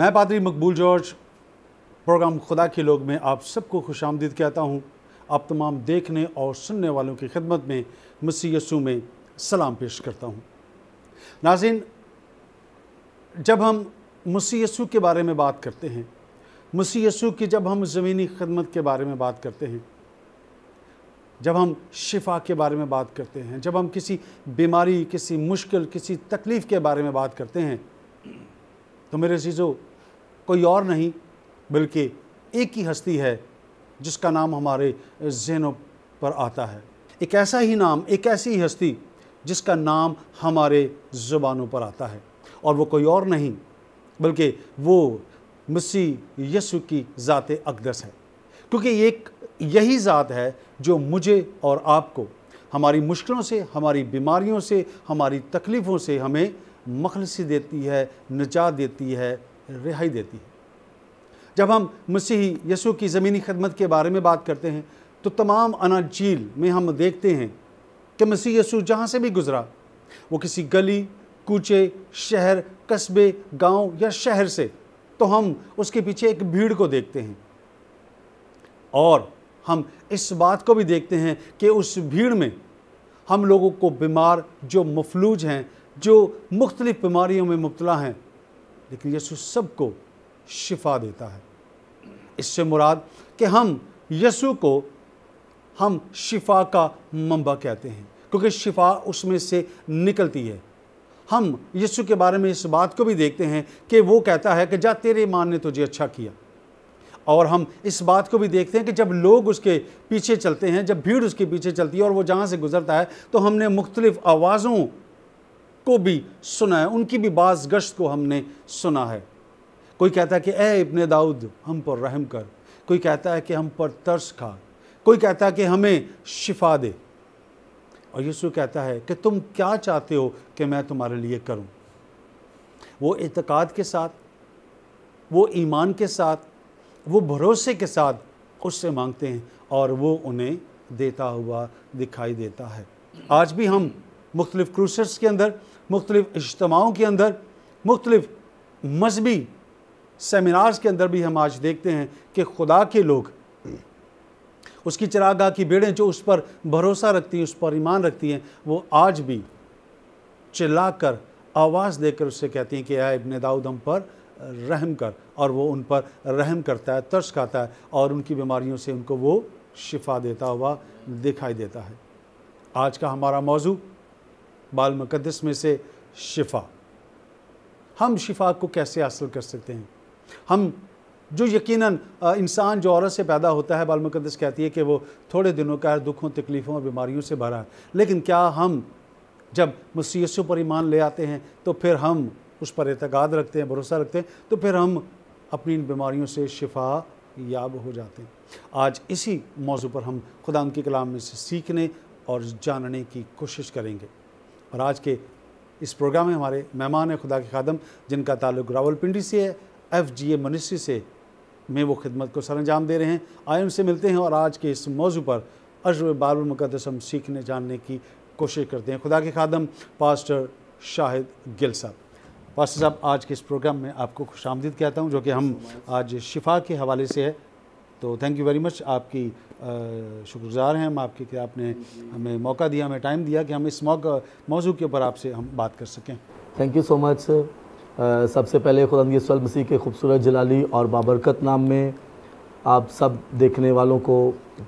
मैं पादरी मकबूल George programme खुदा के लोग में आप सबको खुशामदीद कहता हूँ। आप तमाम देखने और सुनने वालों की खिदमत में मसीह यीशु में सलाम पेश करता हूँ। नाज़रीन, जब हम मसीह यीशु के बारे में बात करते हैं, मसीह यीशु की जब हम ज़मीनी खिदमत के बारे में बात करते हैं, जब हम शिफा के बारे में बात करते हैं, जब हम किसी बीमारी, किसी मुश्किल, किसी तकलीफ़ के बारे में बात करते हैं, तो मेरे अज़ीज़ों, कोई और नहीं बल्कि एक ही हस्ती है जिसका नाम हमारे ज़हनों पर आता है। एक ऐसा ही नाम, एक ऐसी ही हस्ती जिसका नाम हमारे ज़ुबानों पर आता है, और वो कोई और नहीं बल्कि वो मसीह यीशु की ज़ात अक़दस है। क्योंकि एक यही ज़ात है जो मुझे और आपको हमारी मुश्किलों से, हमारी बीमारियों से, हमारी तकलीफ़ों से हमें मखलसी देती है, निजात देती है, रिहाई देती है। जब हम मसीह यीशु की ज़मीनी खिदमत के बारे में बात करते हैं तो तमाम अनाजील में हम देखते हैं कि मसीह यीशु जहाँ से भी गुज़रा, वो किसी गली, कूचे, शहर, कस्बे, गांव या शहर से, तो हम उसके पीछे एक भीड़ को देखते हैं, और हम इस बात को भी देखते हैं कि उस भीड़ में हम लोगों को बीमार, जो मफलूज हैं, जो मुख्तलिफ बीमारियों में मुब्तला हैं, लेकिन यीशु सबको शिफा देता है। इससे मुराद कि हम यीशु को हम शिफा का मंबा कहते हैं, क्योंकि शिफा उसमें से निकलती है। हम यीशु के बारे में इस बात को भी देखते हैं कि वो कहता है कि जा तेरे ईमान ने तुझे अच्छा किया। और हम इस बात को भी देखते हैं कि जब लोग उसके पीछे चलते हैं, जब भीड़ उसके पीछे चलती है और वो जहाँ से गुजरता है, तो हमने मुख्तलिफ आवाज़ों को भी सुना है, उनकी भी बाज़ गश्त को हमने सुना है। कोई कहता है कि ए इब्ने दाऊद हम पर रहम कर, कोई कहता है कि हम पर तरस खा, कोई कहता है कि हमें शिफा दे। और यीशु कहता है कि तुम क्या चाहते हो कि मैं तुम्हारे लिए करूं। वो इत्क़ाद के साथ, वो ईमान के साथ, वो भरोसे के साथ उससे मांगते हैं और वो उन्हें देता हुआ दिखाई देता है। आज भी हम मुख्तलिफ़ क्रूसेस के अंदर, मुख्तलिफ़ इज्तिमाओं के अंदर, मुख्तलिफ़ मजहबी सेमिनार्स के अंदर भी हम आज देखते हैं कि खुदा के लोग, उसकी चरागाह की भेड़ें जो उस पर भरोसा रखती हैं, उस पर ईमान रखती हैं, वो आज भी चिल्लाकर, आवाज़ देकर उससे कहती हैं कि ऐ इब्ने दाऊद हम पर रहम कर, और वो उन पर रहम करता है, तरस खाता है और उनकी बीमारियों से उनको वो शिफा देता हुआ दिखाई देता है। आज का हमारा मौजू बाल मुक़द्दस में से शिफा। हम शिफा को कैसे हासिल कर सकते हैं? हम जो यकीनन इंसान जो औरत से पैदा होता है, बाल मुक़द्दस कहती है कि वो थोड़े दिनों का दुखों, तकलीफ़ों और बीमारियों से भरा है, लेकिन क्या हम जब मसीह यीशु पर ईमान ले आते हैं तो फिर हम उस पर एतक़ाद रखते हैं, भरोसा रखते हैं, तो फिर हम अपनी इन बीमारियों से शिफा याब हो जाते हैं। आज इसी मौजू पर हम खुदा की कलाम में से सीखने और जानने की कोशिश करेंगे। और आज के इस प्रोग्राम में हमारे मेहमान हैं खुदा के खादम, जिनका ताल्लुक़ रावलपिंडी से है, FGA मिनिस्ट्री से में वो खिदमत को सरअंजाम दे रहे हैं। आए उनसे मिलते हैं और आज के इस मौजू पर अज़्र बाइबल मुक़द्दस हम सीखने जानने की कोशिश करते हैं। खुदा के खादम पास्टर शाहिद गिल साहब। पास्टर साहब, आज के इस प्रोग्राम में आपको खुशामदीद कहता हूं, जो कि हम आज शिफा के हवाले से है। तो थैंक यू वेरी मच, आपकी शुक्रगुज़ार हैं हम आपके कि आपने हमें मौका दिया, हमें टाइम दिया कि हम इस मौजू के ऊपर आपसे हम बात कर सकें। Thank you so much. सबसे पहले खुदा यीशु मसीह के खूबसूरत जलाली और बाबरकत नाम में आप सब देखने वालों को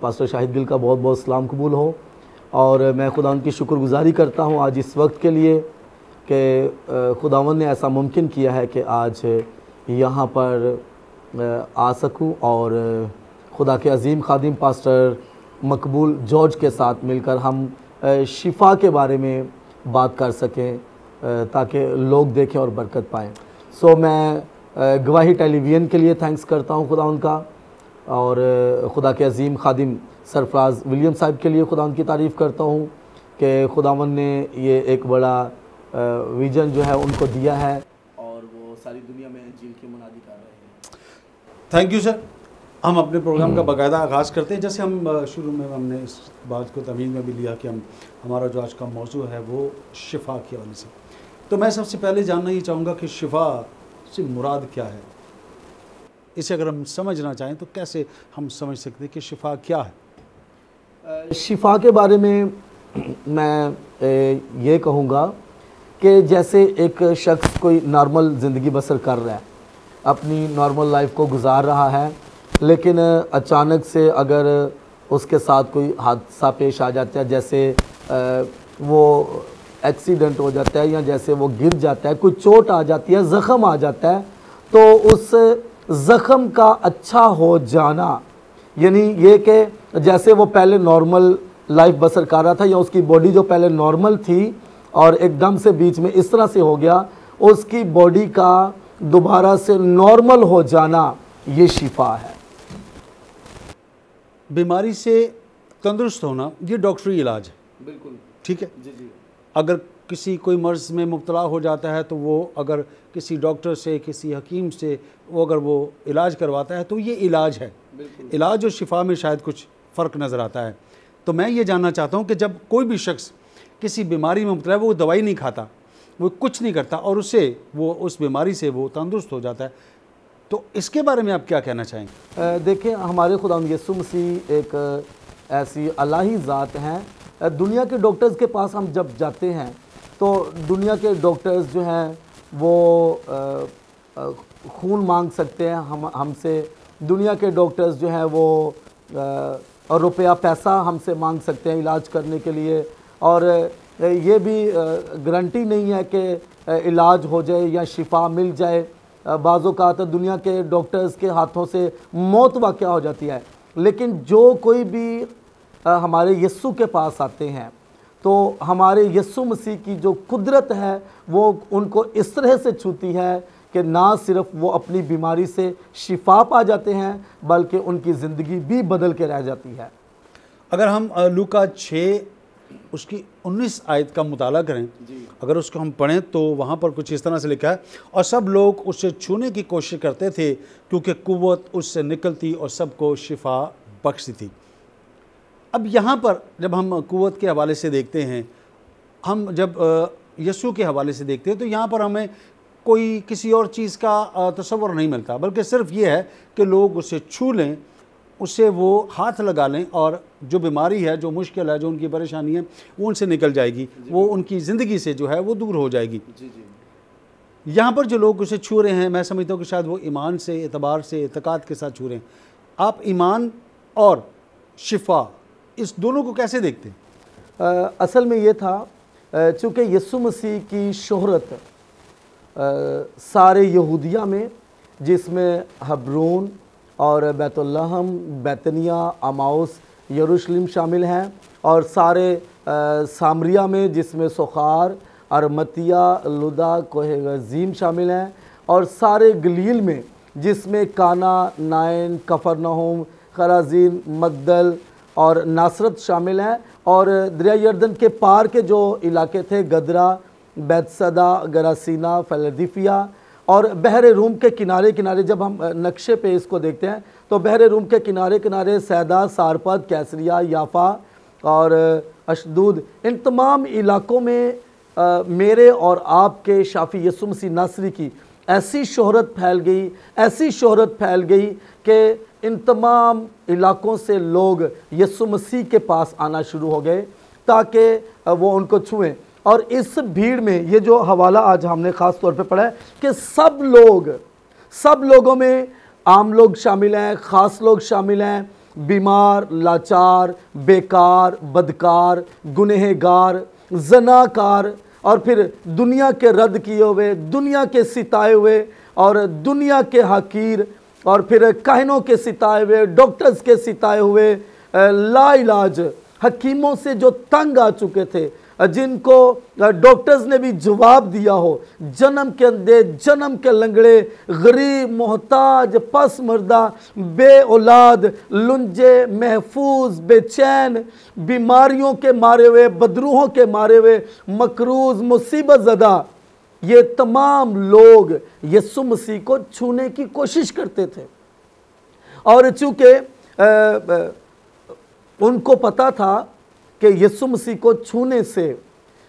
पास्टर शाहिद गिल का बहुत बहुत सलाम कबूल हो। और मैं खुदा की शुक्रगुज़ारी करता हूँ आज इस वक्त के लिए कि खुदावन ने ऐसा मुमकिन किया है कि आज यहाँ पर आ सकूँ और खुदा के अजीम खादिम पास्टर मकबूल जॉर्ज के साथ मिलकर हम शिफा के बारे में बात कर सकें, ताकि लोग देखें और बरकत पाएँ। सो मैं गवाही टेलीविज़न के लिए थैंक्स करता हूँ खुदा उनका, और खुदा के अजीम खादिम सरफराज विलियम साहब के लिए खुदा उनकी तारीफ़ करता हूँ कि खुदावन ने ये एक बड़ा विज़न जो है उनको दिया है और वो सारी दुनिया में इंजील की मुनादी कर रहे हैं। Thank you sir. हम अपने प्रोग्राम का बाकायदा आगाज़ करते हैं। जैसे हम शुरू में हमने इस बात को तमीज़ में भी लिया कि हमारा जो आज का मौजू है वो शिफा के हवाले से। तो मैं सबसे पहले जानना ये चाहूँगा कि शिफा से मुराद क्या है? इसे अगर हम समझना चाहें तो कैसे हम समझ सकते हैं कि शिफा क्या है? शिफा के बारे में मैं ये कहूँगा कि जैसे एक शख्स कोई नॉर्मल ज़िंदगी बसर कर रहा है, अपनी नॉर्मल लाइफ को गुजार रहा है, लेकिन अचानक से अगर उसके साथ कोई हादसा पेश आ जाता है, जैसे वो एक्सीडेंट हो जाता है या जैसे वो गिर जाता है, कोई चोट आ जाती है, ज़ख़म आ जाता है, तो उस ज़ख़म का अच्छा हो जाना, यानी ये कि जैसे वो पहले नॉर्मल लाइफ बसर कर रहा था या उसकी बॉडी जो पहले नॉर्मल थी और एकदम से बीच में इस तरह से हो गया, उसकी बॉडी का दोबारा से नॉर्मल हो जाना, ये शिफा है। बीमारी से तंदुरुस्त होना ये डॉक्टरी इलाज है, बिल्कुल ठीक है जी जी। अगर किसी कोई मर्ज़ में मुब्तला हो जाता है तो वो अगर किसी डॉक्टर से, किसी हकीम से वो अगर वो इलाज करवाता है तो ये इलाज है। इलाज और शिफा में शायद कुछ फ़र्क नज़र आता है। तो मैं ये जानना चाहता हूँ कि जब कोई भी शख्स किसी बीमारी में मुब्तला है, वो दवाई नहीं खाता, वो कुछ नहीं करता और उससे वो उस बीमारी से वो तंदुरुस्त हो जाता है, तो इसके बारे में आप क्या कहना चाहेंगे? देखिए, हमारे खुदावंद यीशु मसीह एक ऐसी अलाही ज़ात हैं। दुनिया के डॉक्टर्स के पास हम जब जाते हैं तो दुनिया के डॉक्टर्स जो हैं वो खून मांग सकते हैं हमसे। दुनिया के डॉक्टर्स जो हैं वो रुपया पैसा हमसे मांग सकते हैं इलाज करने के लिए, और ये भी गारंटी नहीं है कि इलाज हो जाए या शिफा मिल जाए। बाज़ औक़ात दुनिया के डॉक्टर्स के हाथों से मौत वाक़या हो जाती है, लेकिन जो कोई भी हमारे यीशु के पास आते हैं तो हमारे यीशु मसीह की जो कुदरत है वो उनको इस तरह से छूती है कि ना सिर्फ वो अपनी बीमारी से शिफा पा जाते हैं बल्कि उनकी ज़िंदगी भी बदल के रह जाती है। अगर हम लूका 6 उसकी 19 आयत का मुताला करें, अगर उसको हम पढ़ें तो वहाँ पर कुछ इस तरह से लिखा है, और सब लोग उससे छूने की कोशिश करते थे क्योंकि कुव्वत उससे निकलती और सबको शिफा बख्शती थी। अब यहाँ पर जब हम कुव्वत के हवाले से देखते हैं, हम जब यीशु के हवाले से देखते हैं, तो यहाँ पर हमें कोई किसी और चीज़ का तसव्वुर नहीं मिलता, बल्कि सिर्फ ये है कि लोग उसे छू लें, उससे वो हाथ लगा लें और जो बीमारी है, जो मुश्किल है, जो उनकी परेशानी है, वो उनसे निकल जाएगी, वो उनकी ज़िंदगी से जो है वो दूर हो जाएगी। यहाँ पर जो लोग उसे छू रहे हैं, मैं समझता हूँ कि शायद वो ईमान से, एतबार से, एतकाद के साथ छू रहे हैं। आप ईमान और शिफा इस दोनों को कैसे देखते हैं? असल में ये था, चूँकि यीशु मसीह की शोहरत सारे यहूदिया में, जिसमें हब्रून और बैतुल्लहम, बैतनिया, अमाउस, यरूशलेम शामिल हैं, और सारे सामरिया में जिसमें सोखार, अरमतिया, लुदा, कोहे गज़ीम शामिल हैं, और सारे गलील में जिसमें काना, नाइन, कफरनहूम, खराजीन, मगदल और नासरत शामिल हैं, और दरिया यर्दन के पार के जो इलाके थे, गदरा, बैतसदा, गरासीना, फिलाडेल्फिया, और बहर रूम के किनारे किनारे, जब हम नक्शे पे इसको देखते हैं तो बहर रूम के किनारे किनारे सैदा, सारपद, कैसरिया, याफा और अशदूद, इन तमाम इलाकों में मेरे और आपके शाफी यीशु मसीह नासरी की ऐसी शोहरत फैल गई, ऐसी शोहरत फैल गई कि इन तमाम इलाकों से लोग यीशु मसीह के पास आना शुरू हो गए ताकि वो उनको छुएं। और इस भीड़ में ये जो हवाला आज हमने ख़ास तौर पे पढ़ा है कि सब लोगों में आम लोग शामिल हैं, ख़ास लोग शामिल हैं, बीमार, लाचार, बेकार, बदकार, गुनहगार, जनाकार, और फिर दुनिया के रद्द किए हुए, दुनिया के सिताए हुए, और दुनिया के हकीर, और फिर काहिनों के सिताए हुए, डॉक्टर्स के सिताए हुए, लाइलाज हकीमों से जो तंग आ चुके थे, जिनको डॉक्टर्स ने भी जवाब दिया हो, जन्म के अंधे, जन्म के लंगड़े, गरीब, मोहताज, पसमर्दा, बे औलाद, लुंजे, महफूज, बेचैन, बीमारियों के मारे हुए, बदरूहों के मारे हुए, मकरूज, मुसीबत ज़दा, ये तमाम लोग यीशु मसीह को छूने की कोशिश करते थे। और चूँकि उनको पता था कि यीशु मसीह को छूने से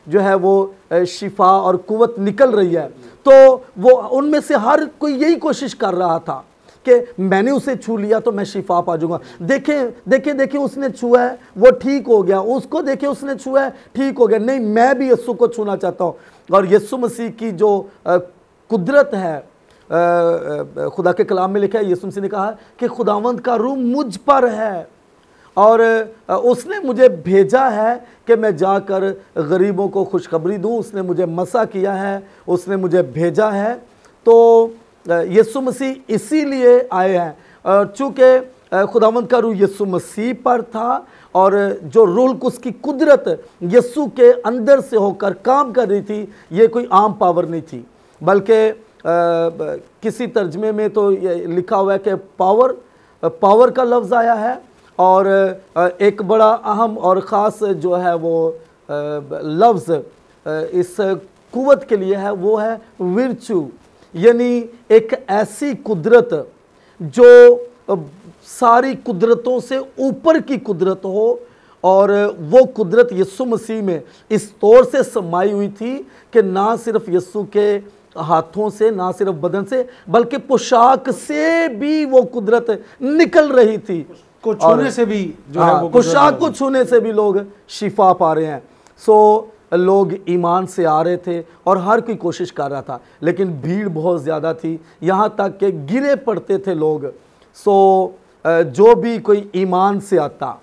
जो है वो शिफा और कुव्वत निकल रही है, तो वो उनमें से हर कोई यही कोशिश कर रहा था कि मैंने उसे छू लिया तो मैं शिफा पा जाऊंगा। देखें उसने छुआ है वो ठीक हो गया, उसको देखें उसने छुआ है ठीक हो गया। नहीं, मैं भी यीशु को छूना चाहता हूँ। और यीशु मसीह की जो कुदरत है, खुदा के कलाम में लिखा है, यीशु मसीह ने कहा कि खुदावंद का रूह मुझ पर है और उसने मुझे भेजा है कि मैं जाकर गरीबों को खुशखबरी दूं। उसने मुझे मसा किया है, उसने मुझे भेजा है। तो यीशु मसीह इसीलिए आए हैं, चूँकि खुदावंद का रूह यीशु मसीह पर था और जो रूह उसकी कुदरत यीशु के अंदर से होकर काम कर रही थी, ये कोई आम पावर नहीं थी, बल्कि किसी तर्जमे में तो लिखा हुआ है कि पावर का लफ्ज़ आया है। और एक बड़ा अहम और ख़ास जो है वो लफ्ज़ इस कुव्वत के लिए है, वो है विर्चू, यानी एक ऐसी कुदरत जो सारी कुदरतों से ऊपर की कुदरत हो। और वो कुदरत यीशु मसीह में इस तौर से समाई हुई थी कि ना सिर्फ यीशु के हाथों से, ना सिर्फ बदन से, बल्कि पोशाक से भी वो कुदरत निकल रही थी। को छूने से भी जो है वो पोशाक को छूने से भी लोग शिफा पा रहे हैं। सो लोग ईमान से आ रहे थे और हर कोई कोशिश कर रहा था, लेकिन भीड़ बहुत ज़्यादा थी, यहाँ तक कि गिरे पड़ते थे लोग। सो जो भी कोई ईमान से आता,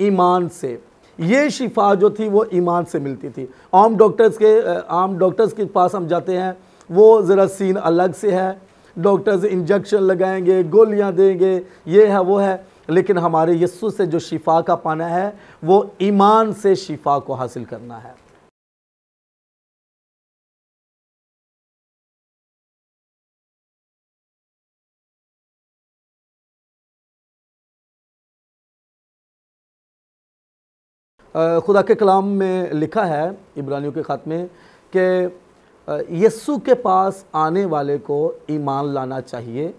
ईमान से ये शिफा जो थी वो ईमान से मिलती थी। आम डॉक्टर्स के पास हम जाते हैं, वो ज़रा सीन अलग से है, डॉक्टर्स इंजेक्शन लगाएंगे, गोलियां देंगे, ये है वो है। लेकिन हमारे यीशु से जो शिफा का पाना है वो ईमान से शिफा को हासिल करना है। खुदा के कलाम में लिखा है इब्रानियों के ख़त में कि यीशु के पास आने वाले को ईमान लाना चाहिए,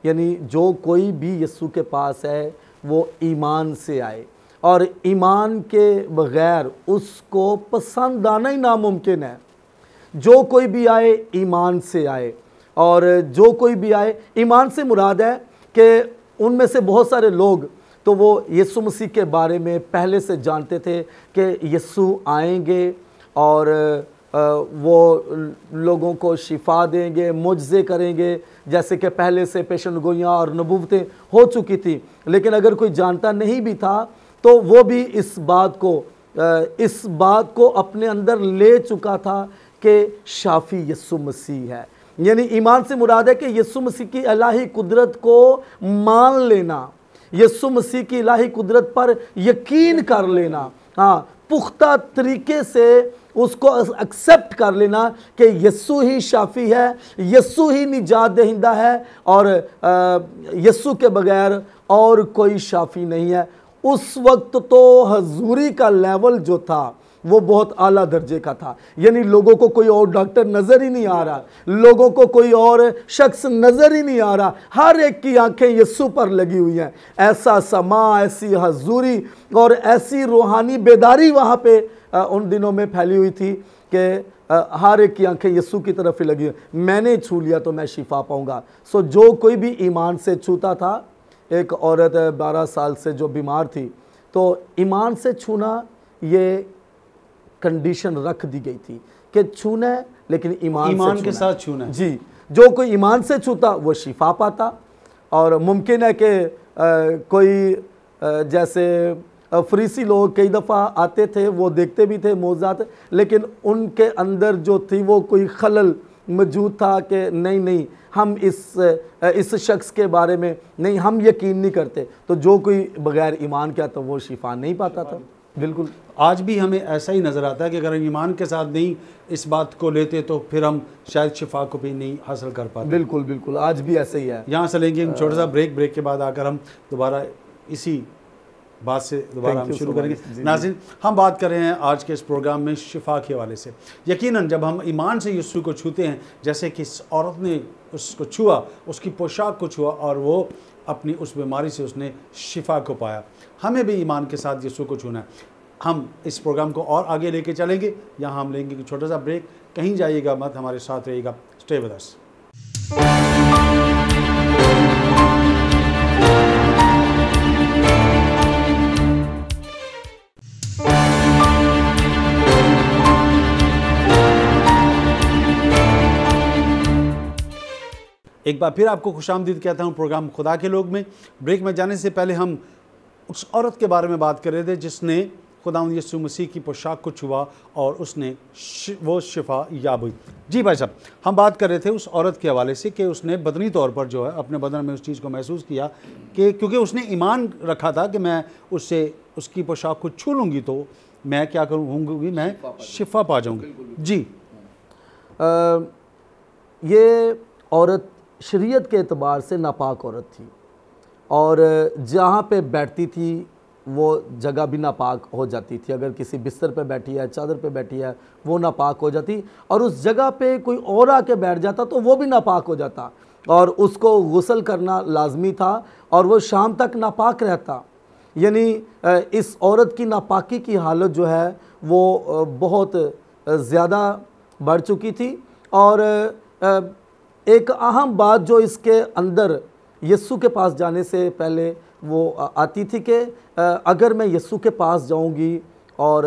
यानी जो कोई भी यीशु के पास है वो ईमान से आए, और ईमान के बग़ैर उसको पसंद आना ही नामुमकिन है। जो कोई भी आए ईमान से आए, और जो कोई भी आए, ईमान से मुराद है कि उनमें से बहुत सारे लोग तो वो यीशु मसीह के बारे में पहले से जानते थे कि यीशु आएंगे और वो लोगों को शिफा देंगे, मुजज़े करेंगे, जैसे कि पहले से पेशनगोइयाँ और नबूवतें हो चुकी थी। लेकिन अगर कोई जानता नहीं भी था तो वो भी इस बात को अपने अंदर ले चुका था कि शाफी यीशु मसीह है। यानी ईमान से मुराद है कि यीशु मसीह की इलाही कुदरत को मान लेना, यीशु मसीह की इलाही कुदरत पर यकीन कर लेना, हाँ, पुख्ता तरीके से उसको एक्सेप्ट कर लेना कि यीशु ही शाफी है, यीशु ही निजात दहिंदा है और यीशु के बगैर और कोई शाफी नहीं है। उस वक्त तो हजूरी का लेवल जो था वो बहुत आला दर्जे का था, यानी लोगों को कोई और डॉक्टर नज़र ही नहीं आ रहा, लोगों को कोई और शख्स नज़र ही नहीं आ रहा, हर एक की आंखें यीशु पर लगी हुई हैं। ऐसा समा, ऐसी हजूरी और ऐसी रूहानी बेदारी वहाँ पे उन दिनों में फैली हुई थी कि हर एक की आंखें यीशु की तरफ ही लगी हुई। मैंने छू लिया तो मैं शिफा पाऊँगा। सो जो कोई भी ईमान से छूता था, एक औरत 12 साल से जो बीमार थी, तो ईमान से छूना ये कंडीशन रख दी गई थी कि छूना है, लेकिन ईमान के साथ छूना है। जी, जो कोई ईमान से छूता वो शिफा पाता। और मुमकिन है कि कोई जैसे फरीसी लोग कई दफ़ा आते थे, वो देखते भी थे मौज़ात, लेकिन उनके अंदर जो थी वो कोई खलल मौजूद था कि नहीं हम इस शख्स के बारे में नहीं, हम यकीन नहीं करते। तो जो कोई बग़ैर ईमान किया तो वो शिफा नहीं पाता था। बिल्कुल आज भी हमें ऐसा ही नज़र आता है कि अगर हम ईमान के साथ नहीं इस बात को लेते तो फिर हम शायद शिफा को भी नहीं हासिल कर पाते। बिल्कुल आज भी ऐसे ही है। यहाँ से लेंगे हम छोटा सा ब्रेक के बाद आकर हम दोबारा इसी बात से दोबारा हम शुरू करेंगे। नाज़रीन, हम बात कर रहे हैं आज के इस प्रोग्राम में शिफा के हवाले से। यकीनन जब हम ईमान से यीशु को छूते हैं, जैसे कि इस औरत ने उसको छुआ, उसकी पोशाक को छुआ और वो अपनी उस बीमारी से उसने शिफा को पाया, हमें भी ईमान के साथ यीशु को छूना है। हम इस प्रोग्राम को और आगे लेके चलेंगे। यहाँ हम लेंगे छोटा सा ब्रेक, कहीं जाइएगा मत, हमारे साथ रहिएगा। Stay with us. एक बार फिर आपको खुशामदीद कहता हूँ प्रोग्राम खुदा के लोग में। ब्रेक में जाने से पहले हम उस औरत के बारे में बात कर रहे थे जिसने खुदावंद यीशु मसीह की पोशाक को छुआ और उसने वो शिफा याब हुई। जी भाई साहब, हम बात कर रहे थे उस औरत के हवाले से कि उसने बदनी तौर पर जो है अपने बदन में उस चीज़ को महसूस किया कि क्योंकि उसने ईमान रखा था कि मैं उससे उसकी पोशाक को छू लूँगी तो मैं क्या करूँगी, मैं शिफा पा जाऊँगी। जी ये औरत शरीयत के एतबार से नापाक औरत थी और जहाँ पे बैठती थी वो जगह भी नापाक हो जाती थी। अगर किसी बिस्तर पे बैठी है, चादर पे बैठी है, वो नापाक हो जाती और उस जगह पे कोई और आके बैठ जाता तो वो भी नापाक हो जाता और उसको गुस्ल करना लाजमी था और वो शाम तक नापाक रहता। यानी इस औरत की नापाकी की हालत जो है वो बहुत ज़्यादा बढ़ चुकी थी। और एक अहम बात जो इसके अंदर यीशु के पास जाने से पहले वो आती थी कि अगर मैं यीशु के पास जाऊंगी और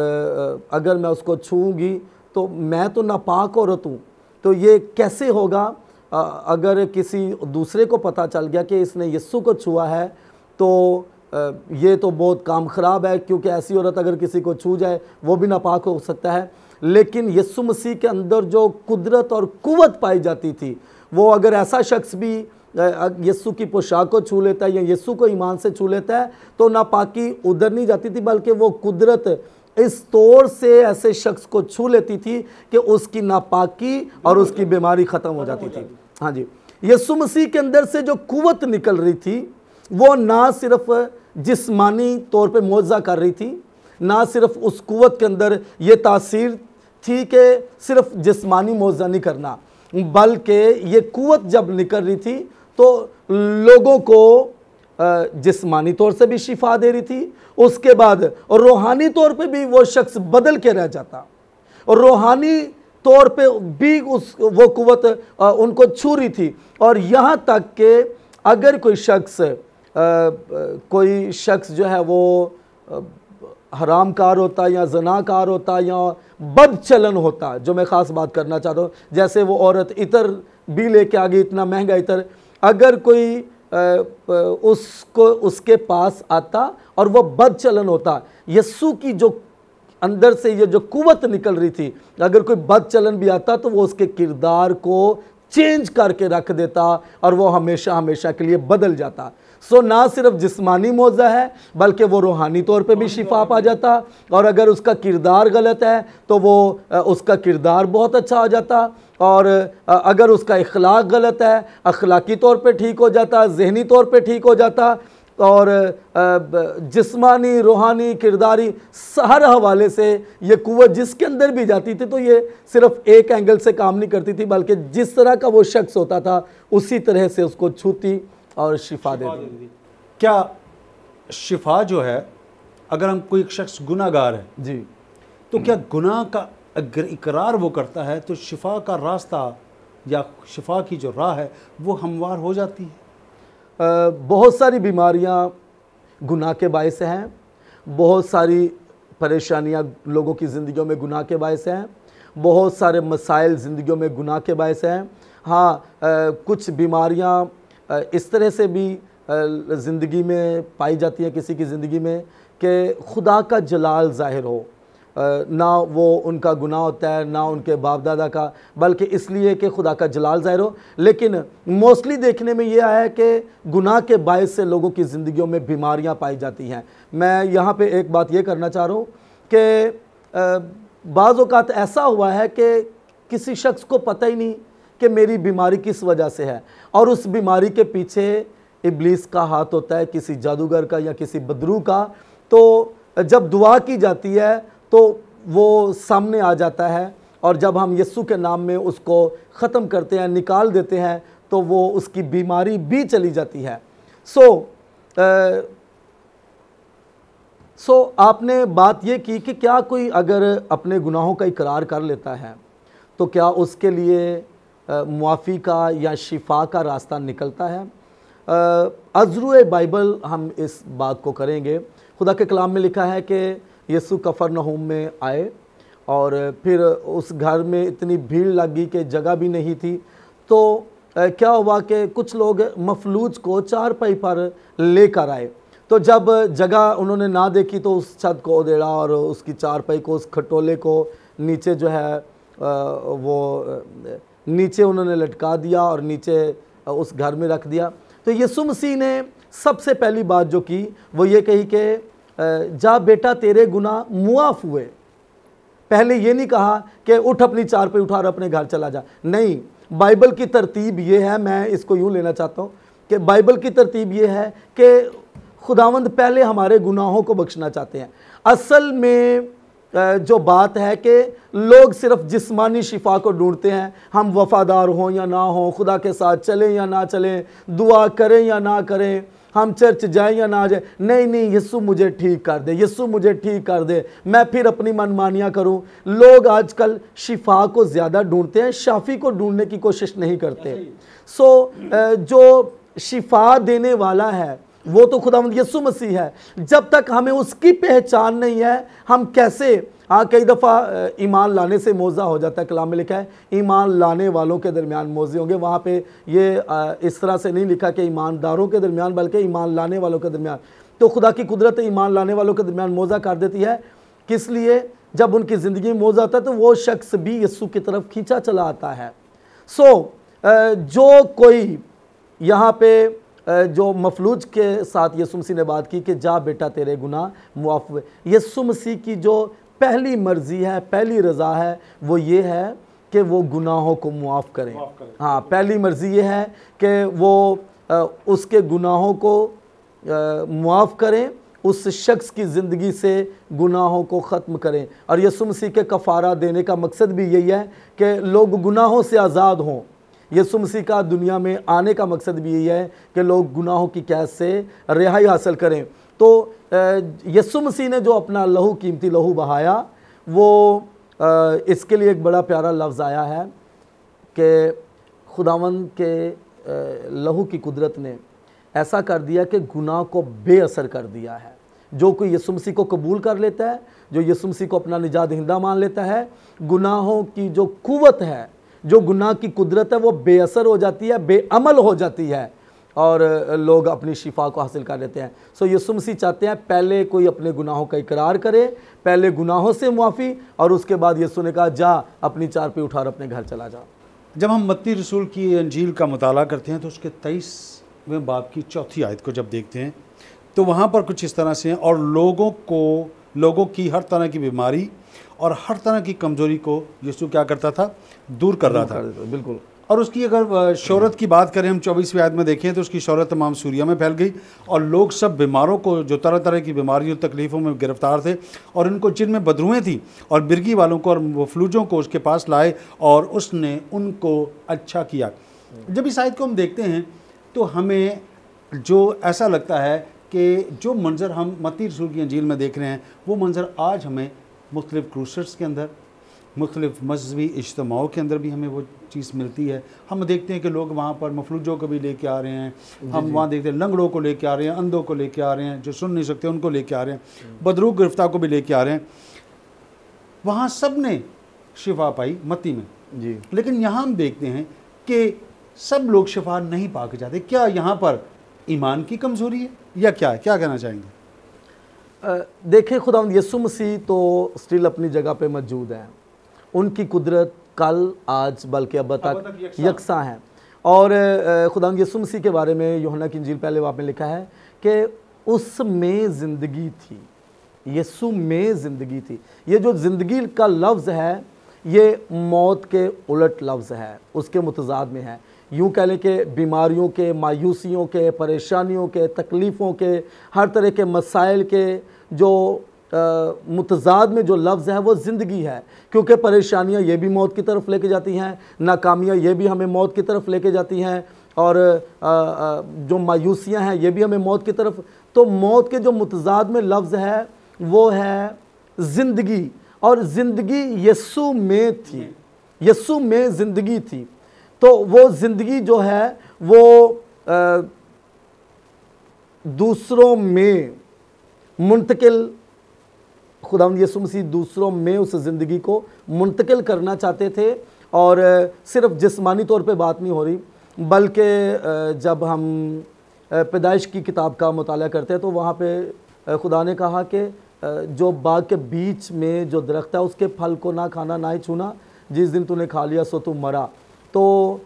अगर मैं उसको छूऊंगी तो मैं तो नापाक औरत हूँ, तो ये कैसे होगा। अगर किसी दूसरे को पता चल गया कि इसने यीशु को छुआ है तो ये तो बहुत काम ख़राब है, क्योंकि ऐसी औरत अगर किसी को छू जाए वो भी नापाक हो सकता है। लेकिन यीशु मसीह के अंदर जो कुदरत और कुव्वत पाई जाती थी, वो अगर ऐसा शख्स भी यीशु की पोशाक को छू लेता है या यीशु को ईमान से छू लेता है तो नापाकी उधर नहीं जाती थी, बल्कि वो कुदरत इस तौर से ऐसे शख्स को छू लेती थी कि उसकी नापाकी और उसकी बीमारी ख़त्म हो जाती थी। हाँ जी, यीशु मसीह के अंदर से जो कुव्वत निकल रही थी वो ना सिर्फ जिस्मानी तौर पे मौजज़ा कर रही थी, ना सिर्फ उस कुव्वत के अंदर ये तासीर थी कि सिर्फ जिस्मानी मौजज़ा नहीं करना, बल्कि ये कुव्वत जब निकल रही थी तो लोगों को जिस्मानी तौर से भी शिफा दे रही थी, उसके बाद और रूहानी तौर पे भी वो शख्स बदल के रह जाता और रूहानी तौर पे भी वो कुव्वत उनको छू रही थी। और यहाँ तक कि अगर कोई शख्स जो है वो हरामकार होता या जनाकार होता या बदचलन होता, जो मैं ख़ास बात करना चाहता हूँ, जैसे वो औरत इतर भी लेके आ गई, इतना महंगा इतर, अगर कोई उसको उसके पास आता और वो बदचलन होता, यीशु की जो अंदर से ये जो कुव्वत निकल रही थी, अगर कोई बदचलन भी आता तो वो उसके किरदार को चेंज करके रख देता और वो हमेशा हमेशा के लिए बदल जाता। सो ना सिर्फ जिस्मानी मौजा है बल्कि वो रूहानी तौर पे भी शिफा पा जाता, और अगर उसका किरदार गलत है तो वो उसका किरदार बहुत अच्छा हो जाता, और अगर उसका इखलाक गलत है अखलाकी तौर पे ठीक हो जाता, जहनी तौर पे ठीक हो जाता, और जिस्मानी रूहानी किरदारी हर हवाले से ये कुव्वत जिसके अंदर भी जाती थी तो ये सिर्फ एक एंगल से काम नहीं करती थी, बल्कि जिस तरह का वो शख्स होता था उसी तरह से उसको छूती और शिफा दे दी। क्या शिफा जो है, अगर हम कोई शख्स गुनाहगार है जी, तो क्या गुनाह का अगर इकरार वो करता है तो शिफा का रास्ता या शिफा की जो राह है वो हमवार हो जाती है? बहुत सारी बीमारियां गुनाह के बायस हैं, बहुत सारी परेशानियां लोगों की ज़िंदगियों में गुनाह के बायस हैं, बहुत सारे मसाइल ज़िंदगियों में गुनाह के बायस हैं। हाँ, कुछ बीमारियां इस तरह से भी ज़िंदगी में पाई जाती हैं किसी की ज़िंदगी में कि खुदा का जलाल ज़ाहिर हो, ना वो उनका गुनाह होता है ना उनके बाप दादा का, बल्कि इसलिए कि खुदा का जलाल ज़ाहिर हो। लेकिन मोस्टली देखने में ये आया है कि गुनाह के बायस से लोगों की ज़िंदगियों में बीमारियां पाई जाती हैं। मैं यहाँ पे एक बात ये करना चाह रहा हूँ कि बाज़ औक़ात ऐसा हुआ है कि किसी शख्स को पता ही नहीं कि मेरी बीमारी किस वजह से है, और उस बीमारी के पीछे इब्लीस का हाथ होता है, किसी जादूगर का या किसी बदरू का। तो जब दुआ की जाती है तो वो सामने आ जाता है, और जब हम यीशु के नाम में उसको ख़त्म करते हैं, निकाल देते हैं, तो वो उसकी बीमारी भी चली जाती है। सो आपने बात ये की कि क्या कोई अगर अपने गुनाहों का इकरार कर लेता है तो क्या उसके लिए मुआफ़ी का या शिफा का रास्ता निकलता है? अज़रुए बाइबल हम इस बात को करेंगे। खुदा के कलाम में लिखा है कि यीशु कफरनहूम में आए और फिर उस घर में इतनी भीड़ लगी कि जगह भी नहीं थी, तो क्या हुआ कि कुछ लोग मफलूज को चारपाई पर लेकर आए। तो जब जगह उन्होंने ना देखी तो उस छत को उधेड़ा और उसकी चारपाई को, उस खटोले को नीचे जो है वो नीचे उन्होंने लटका दिया और नीचे उस घर में रख दिया। तो यीशु मसीह ने सबसे पहली बात जो की वो ये कही कि जा बेटा तेरे गुनाह मुआफ़ हुए। पहले ये नहीं कहा कि उठ अपनी चारपाई उठा और अपने घर चला जा, नहीं। बाइबल की तरतीब ये है, मैं इसको यूँ लेना चाहता हूँ कि बाइबल की तरतीब ये है कि खुदावंद पहले हमारे गुनाहों को बख्शना चाहते हैं। असल में जो बात है कि लोग सिर्फ जिस्मानी शिफा को ढूंढते हैं, हम वफ़ादार हों या ना हों, खुदा के साथ चलें या ना चलें, दुआ करें या ना करें, हम चर्च जाएं या ना जाएं। नहीं नहीं, यीशु मुझे ठीक कर दे, यीशु मुझे ठीक कर दे, मैं फिर अपनी मनमानियाँ करूं। लोग आजकल शिफा को ज़्यादा ढूंढते हैं, शाफी को ढूंढने की कोशिश नहीं करते। जो शिफा देने वाला है वो तो खुदावंद यीशु मसीह है। जब तक हमें उसकी पहचान नहीं है, हम कैसे, हाँ कई दफ़ा ईमान लाने से मौज़ा हो जाता है। कलाम में लिखा है ईमान लाने वालों के दरमियान मौज़े होंगे। वहाँ पे ये इस तरह से नहीं लिखा कि ईमानदारों के दरमियान, बल्कि ईमान लाने वालों के दरमियान। तो खुदा की कुदरत ईमान लाने वालों के दरमियान मौज़ा कर देती है। किस लिए? जब उनकी ज़िंदगी में मौज़ा आता है तो वो शख्स भी यीशु की तरफ खींचा चला आता है। जो कोई यहाँ पे जो मफलूज के साथ यीशु मसीह ने बात की कि जा बेटा तेरे गुनाह मुआफ़ हुए, यीशु मसीह की जो पहली मर्ज़ी है, पहली रज़ा है, वो ये है कि वो गुनाहों को मुआफ़ करें। हाँ, पहली मर्ज़ी ये है कि वो उसके गुनाहों को मुआफ़ करें, उस शख्स की ज़िंदगी से गुनाहों को ख़त्म करें। और यीशु मसीह के कफ़ारा देने का मकसद भी यही है कि लोग गुनाहों से आज़ाद हों। यीशु मसीह का दुनिया में आने का मकसद भी यही है कि लोग गुनाहों की कैद से रिहाई हासिल करें। तो यीशु मसीह ने जो अपना लहू, कीमती लहू बहाया, वो इसके लिए एक बड़ा प्यारा लफ्ज़ आया है कि खुदावंद के लहू की कुदरत ने ऐसा कर दिया कि गुनाह को बेअसर कर दिया है। जो कोई यीशु मसीह को कबूल कर लेता है, जो यीशु मसीह को अपना निजात दहिंदा मान लेता है, गुनाहों की जो कुव्वत है, जो गुनाह की कुदरत है, वो बेअसर हो जाती है, बेअमल हो जाती है और लोग अपनी शिफा को हासिल कर लेते हैं। सो यीशु मसीह चाहते हैं पहले कोई अपने गुनाहों का इकरार करे, पहले गुनाहों से मुआफ़ी, और उसके बाद यीशु ने कहा जा अपनी चारपाई उठा और अपने घर चला जा। जब हम मत्ती रसूल की अंजील का मुताला करते हैं तो उसके 23वें बाब की 4थी आयत को जब देखते हैं तो वहाँ पर कुछ इस तरह से हैं, और लोगों की हर तरह की बीमारी और हर तरह की कमज़ोरी को यीशु क्या करता था? दूर कर रहा था। बिल्कुल। और उसकी अगर शोहरत की बात करें, हम 24वीं आयत में देखें तो उसकी शोहरत तमाम सूरिया में फैल गई, और लोग सब बीमारों को, जो तरह तरह की बीमारियों तकलीफ़ों में गिरफ्तार थे और इनको जिनमें बदरुएँ थी और मिर्गी वालों को और मफलूजों को उसके पास लाए और उसने उनको अच्छा किया। जब इस आयत को हम देखते हैं तो हमें जो ऐसा लगता है कि जो मंज़र हम मत्ती रसूल की अंजील में देख रहे हैं, वो मंज़र आज हमें मुख्तलिफ़ क्रूसेड्स के अंदर, मुख्तलिफ़ मजहबी इज्तिमाओं के अंदर भी हमें वो चीज़ मिलती है। हम देखते हैं कि लोग वहाँ पर मफलूजों को भी लेके आ रहे हैं, हम वहाँ देखते हैं लंगड़ों को लेके आ रहे हैं, अंधों को लेके आ रहे हैं, जो सुन नहीं सकते उनको लेके आ रहे हैं, बदरूक गिरफ्तार को भी लेके आ रहे हैं। वहाँ सब ने शिफा पाई मत्ती में जी। लेकिन यहाँ हम देखते हैं कि सब लोग शिफा नहीं पा के जाते। क्या यहाँ पर ईमान की कमज़ोरी है या क्या है? क्या कहना चाहेंगे? देखिए, खुदावंद यीशु मसीह तो स्टिल अपनी जगह पे मौजूद हैं। उनकी कुदरत कल, आज, बल्कि अब तक यकसा है। और खुदावंद यीशु मसीह के बारे में यूहन्ना की इंजील पहले बाब में लिखा है कि उसमें ज़िंदगी थी, यीशु में ज़िंदगी थी। ये जो ज़िंदगी का लफ्ज़ है, ये मौत के उलट लफ्ज़ है, उसके मुतज़ाद में है। यूँ कह लें कि बीमारियों के, मायूसियों के, परेशानियों के, तकलीफ़ों के, हर तरह के मसाइल के जो मुतज़ाद में जो लफ्ज़ है वो ज़िंदगी है। क्योंकि परेशानियाँ ये भी मौत की तरफ लेके जाती हैं, नाकामियाँ ये भी हमें मौत की तरफ लेके जाती हैं, और जो मायूसियाँ हैं ये भी हमें मौत की तरफ। तो मौत के जो मुतज़ाद में लफ्ज़ है वो है ज़िंदगी, और ज़िंदगी यीशु में थी, यीशु में ज़िंदगी थी। तो वो ज़िंदगी जो है वो दूसरों में मुंतकिल, खुदावंद यीशु मसीह दूसरों में उस ज़िंदगी को मुंतकिल करना चाहते थे। और सिर्फ जिस्मानी तौर पे बात नहीं हो रही, बल्कि जब हम पैदाइश की किताब का मुताला करते हैं तो वहाँ पे खुदा ने कहा कि जो बाग के बीच में जो दरख्त है उसके फल को ना खाना ना ही छूना, जिस दिन तूने खा लिया सो तू मरा। तो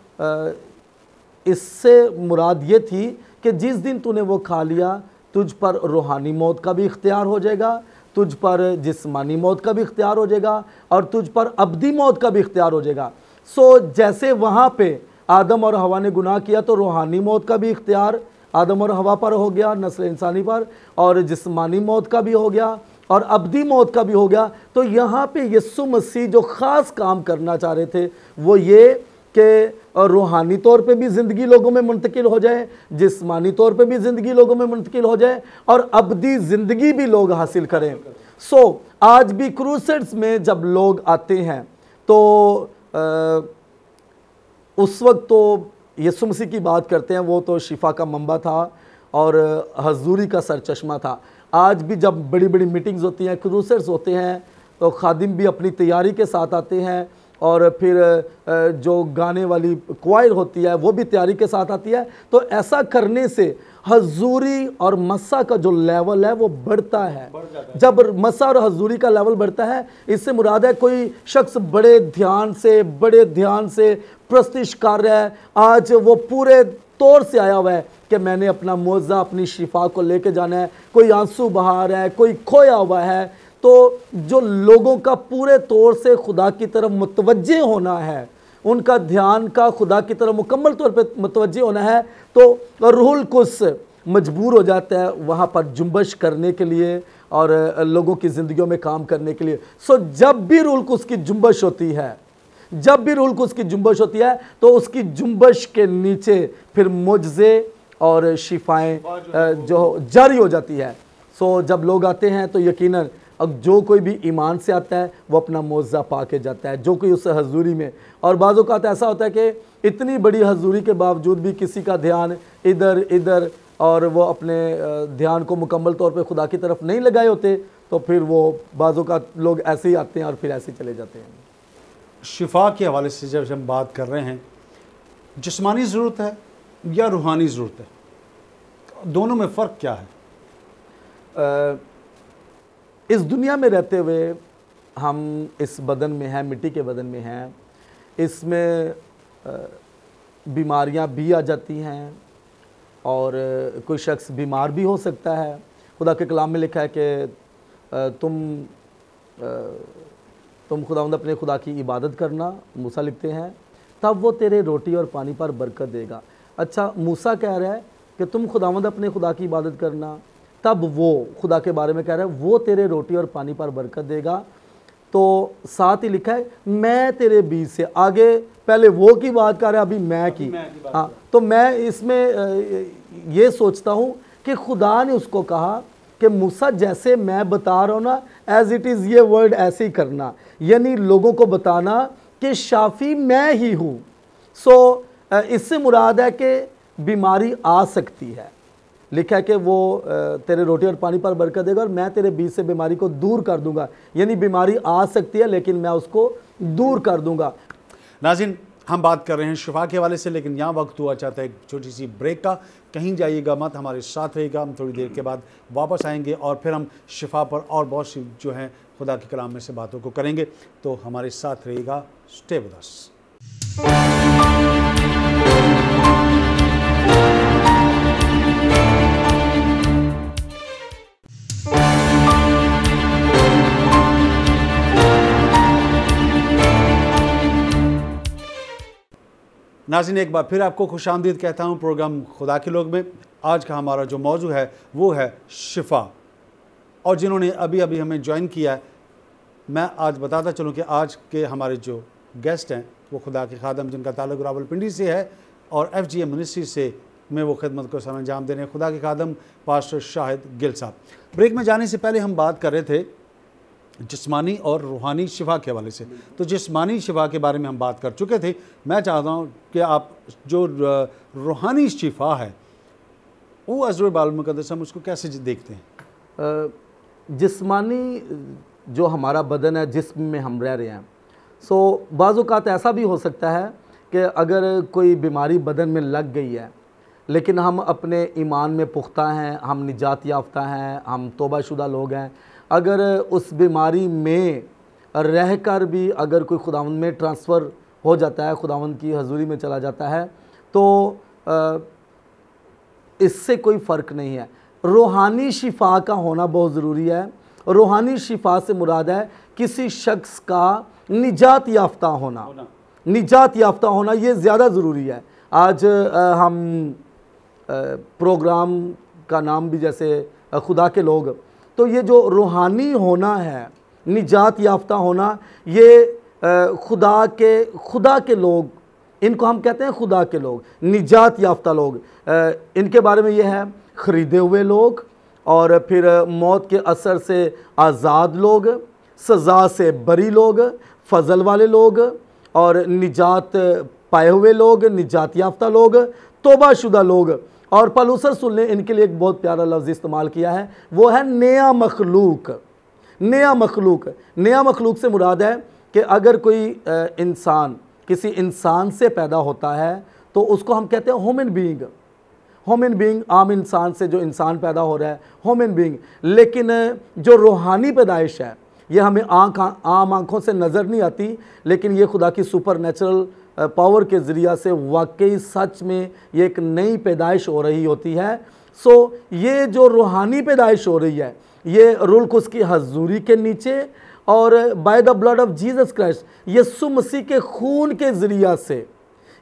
इससे मुराद ये थी कि जिस दिन तूने वो खा लिया तुझ पर रूहानी मौत का भी इख्तियार हो जाएगा, तुझ पर जिस्मानी मौत का भी इख्तियार हो जाएगा और तुझ पर अब्दी मौत का भी इख्तियार हो जाएगा। सो जैसे वहाँ पे आदम और हवा ने गुनाह किया तो रूहानी मौत का भी इख्तियार आदम और हवा पर हो गया, नस्ल इंसानी पर, और जिस्मानी मौत का भी हो गया और अब्दी मौत का भी हो गया। तो यहाँ पे यीशु मसीह जो ख़ास काम करना चाह रहे थे वो ये कि रूहानी तौर पे भी ज़िंदगी लोगों में मुंतकिल हो जाए, जिस्मानी तौर पे भी ज़िंदगी लोगों में मुंतकिल हो जाए और अब्दी ज़िंदगी भी लोग हासिल करें। सो आज भी क्रूसेड्स में जब लोग आते हैं तो उस वक्त तो यीशु मसीह की बात करते हैं, वो तो शिफा का मंबा था और हजूरी का सरचश्मा था। आज भी जब बड़ी बड़ी मीटिंग्स होती हैं, क्रूसेड्स होते हैं, तो खादिम भी अपनी तैयारी के साथ आते हैं और फिर जो गाने वाली क्वायर होती है वो भी तैयारी के साथ आती है। तो ऐसा करने से हजूरी और मसा का जो लेवल है वो बढ़ता है। जब मसा और हजूरी का लेवल बढ़ता है, इससे मुराद है कोई शख्स बड़े ध्यान से प्रस्तिश कर रहा है, आज वो पूरे तौर से आया हुआ है कि मैंने अपना मौजा अपनी शिफा को लेके जाना है, कोई आंसू बहा रहा है, कोई खोया हुआ है। तो जो लोगों का पूरे तौर से खुदा की तरफ मुतवज्जे होना है, उनका ध्यान का खुदा की तरफ मुकम्मल तौर पे मुतवज्जे होना है, तो रूहुल कुद्स मजबूर हो जाता है वहाँ पर जुम्बश करने के लिए और लोगों की ज़िंदगियों में काम करने के लिए। सो जब भी रूहुल कुद्स की जुम्बश होती है, तो उसकी जुम्बश के नीचे फिर मुजज़े और शिफाएँ जो जारी हो जाती है। सो जब लोग आते हैं तो यकीनन अब जो कोई भी ईमान से आता है वो अपना मौजा पा के जाता है, जो कोई उस हजूरी में। और बाज़ औक़ात ऐसा होता है कि इतनी बड़ी हजूरी के बावजूद भी किसी का ध्यान इधर और वो अपने ध्यान को मुकम्मल तौर पे खुदा की तरफ नहीं लगाए होते, तो फिर वो बाज़ औक़ात लोग ऐसे ही आते हैं और फिर ऐसे ही चले जाते हैं। शिफा के हवाले से जब हम बात कर रहे हैं, जिस्मानी ज़रूरत है या रूहानी ज़रूरत है, दोनों में फ़र्क क्या है? इस दुनिया में रहते हुए हम इस बदन में हैं, मिट्टी के बदन में हैं, इसमें बीमारियां भी आ जाती हैं और कोई शख्स बीमार भी हो सकता है। खुदा के कलाम में लिखा है कि तुम खुदावंद अपने खुदा की इबादत करना, मूसा लिखते हैं, तब वो तेरे रोटी और पानी पर बरकत देगा। अच्छा, मूसा कह रहा है कि तुम खुदावंद अपने खुदा की इबादत करना, तब वो खुदा के बारे में कह रहा है वो तेरे रोटी और पानी पर बरकत देगा। तो साथ ही लिखा है मैं तेरे बीज से, आगे पहले वो की बात कर रहा है, अभी मैं की। हाँ, तो मैं इसमें ये सोचता हूँ कि खुदा ने उसको कहा कि मूसा जैसे मैं बता रहा हूँ ना, एज इट इज़ ये वर्ड ऐसे ही करना, यानी लोगों को बताना कि शाफी मैं ही हूँ। सो इससे मुराद है कि बीमारी आ सकती है। लिखा है कि वो तेरे रोटी और पानी पर बरकत देगा और मैं तेरे बीच से बीमारी को दूर कर दूंगा, यानी बीमारी आ सकती है लेकिन मैं उसको दूर कर दूंगा। नाज़रीन, हम बात कर रहे हैं शिफा के हवाले से, लेकिन यहाँ वक्त हुआ चाहता है एक छोटी सी ब्रेक का। कहीं जाइएगा मत, हमारे साथ रहिएगा। हम थोड़ी देर के बाद वापस आएंगे और फिर हम शिफा पर और बहुत सी जो हैं खुदा के कलाम में से बातों को करेंगे। तो हमारे साथ रहिएगा, स्टे विद अस। नाज़रीन, एक बार फिर आपको खुशामदीद कहता हूँ प्रोग्राम खुदा के लोग में। आज का हमारा जो मौजू है वो है शिफा। और जिन्होंने अभी अभी हमें ज्वाइन किया है, मैं आज बताता चलूँ कि आज के हमारे जो गेस्ट हैं वो खुदा के खादम जिनका ताल्लुक़ रावलपिंडी से है और FGM मिनिस्ट्री से में वो खिदमत को सर अंजाम दे रहे हैं, खुदा के खादम पास्टर शाहिद गिल साहब। ब्रेक में जाने से पहले हम बात कर रहे थे जिस्मानी और रूहानी शिफा के हवाले से। तो जिस्मानी शिफा के बारे में हम बात कर चुके थे। मैं चाहता हूँ कि आप जो रूहानी शिफा है वो अज़र बाल मुक़द्दस हम उसको कैसे देखते हैं? जिस्मानी जो हमारा बदन है, जिस्म में हम रह रहे हैं, सो बाज़ औक़ात ऐसा भी हो सकता है कि अगर कोई बीमारी बदन में लग गई है लेकिन हम अपने ईमान में पुख्ता हैं, हम निजात याफ्ता हैं, हम तौबाशुदा लोग हैं, अगर उस बीमारी में रहकर भी अगर कोई खुदावंद में ट्रांसफ़र हो जाता है, खुदावंद की हजूरी में चला जाता है, तो इससे कोई फ़र्क नहीं है। रूहानी शिफा का होना बहुत ज़रूरी है। रूहानी शिफा से मुराद है किसी शख्स का निजात याफ्ता होना, निजात याफ्ता होना ये ज़्यादा ज़रूरी है। आज हम प्रोग्राम का नाम भी जैसे खुदा के लोग, तो ये जो रूहानी होना है, निजात याफ्ता होना, ये खुदा के लोग, इनको हम कहते हैं खुदा के लोग, निजात याफ्ता लोग। इनके बारे में ये है ख़रीदे हुए लोग, और फिर मौत के असर से आज़ाद लोग, सज़ा से बरी लोग, फ़ज़ल वाले लोग, और निजात पाए हुए लोग, निजात याफ्ता लोग, तौबाशुदा लोग। और पौलुस रसूल ने इनके लिए एक बहुत प्यारा लफ्ज़ इस्तेमाल किया है, वो है नया मखलूक। नया मखलूक, नया मखलूक से मुराद है कि अगर कोई इंसान किसी इंसान से पैदा होता है तो उसको हम कहते हैं ह्यूमन बीइंग। ह्यूमन बीइंग, आम इंसान से जो इंसान पैदा हो रहा है, ह्यूमन बीइंग। लेकिन जो रूहानी पैदाइश है ये हमें आम आँखों से नज़र नहीं आती, लेकिन ये खुदा की सुपर नेचुरल पावर के ज़रिया से वाकई सच में ये एक नई पैदाइश हो रही होती है। सो ये जो रूहानी पैदाइश हो रही है ये रूल कुस की हजूरी के नीचे और by the blood of Jesus Christ, यीशु मसीह के खून के ज़रिया से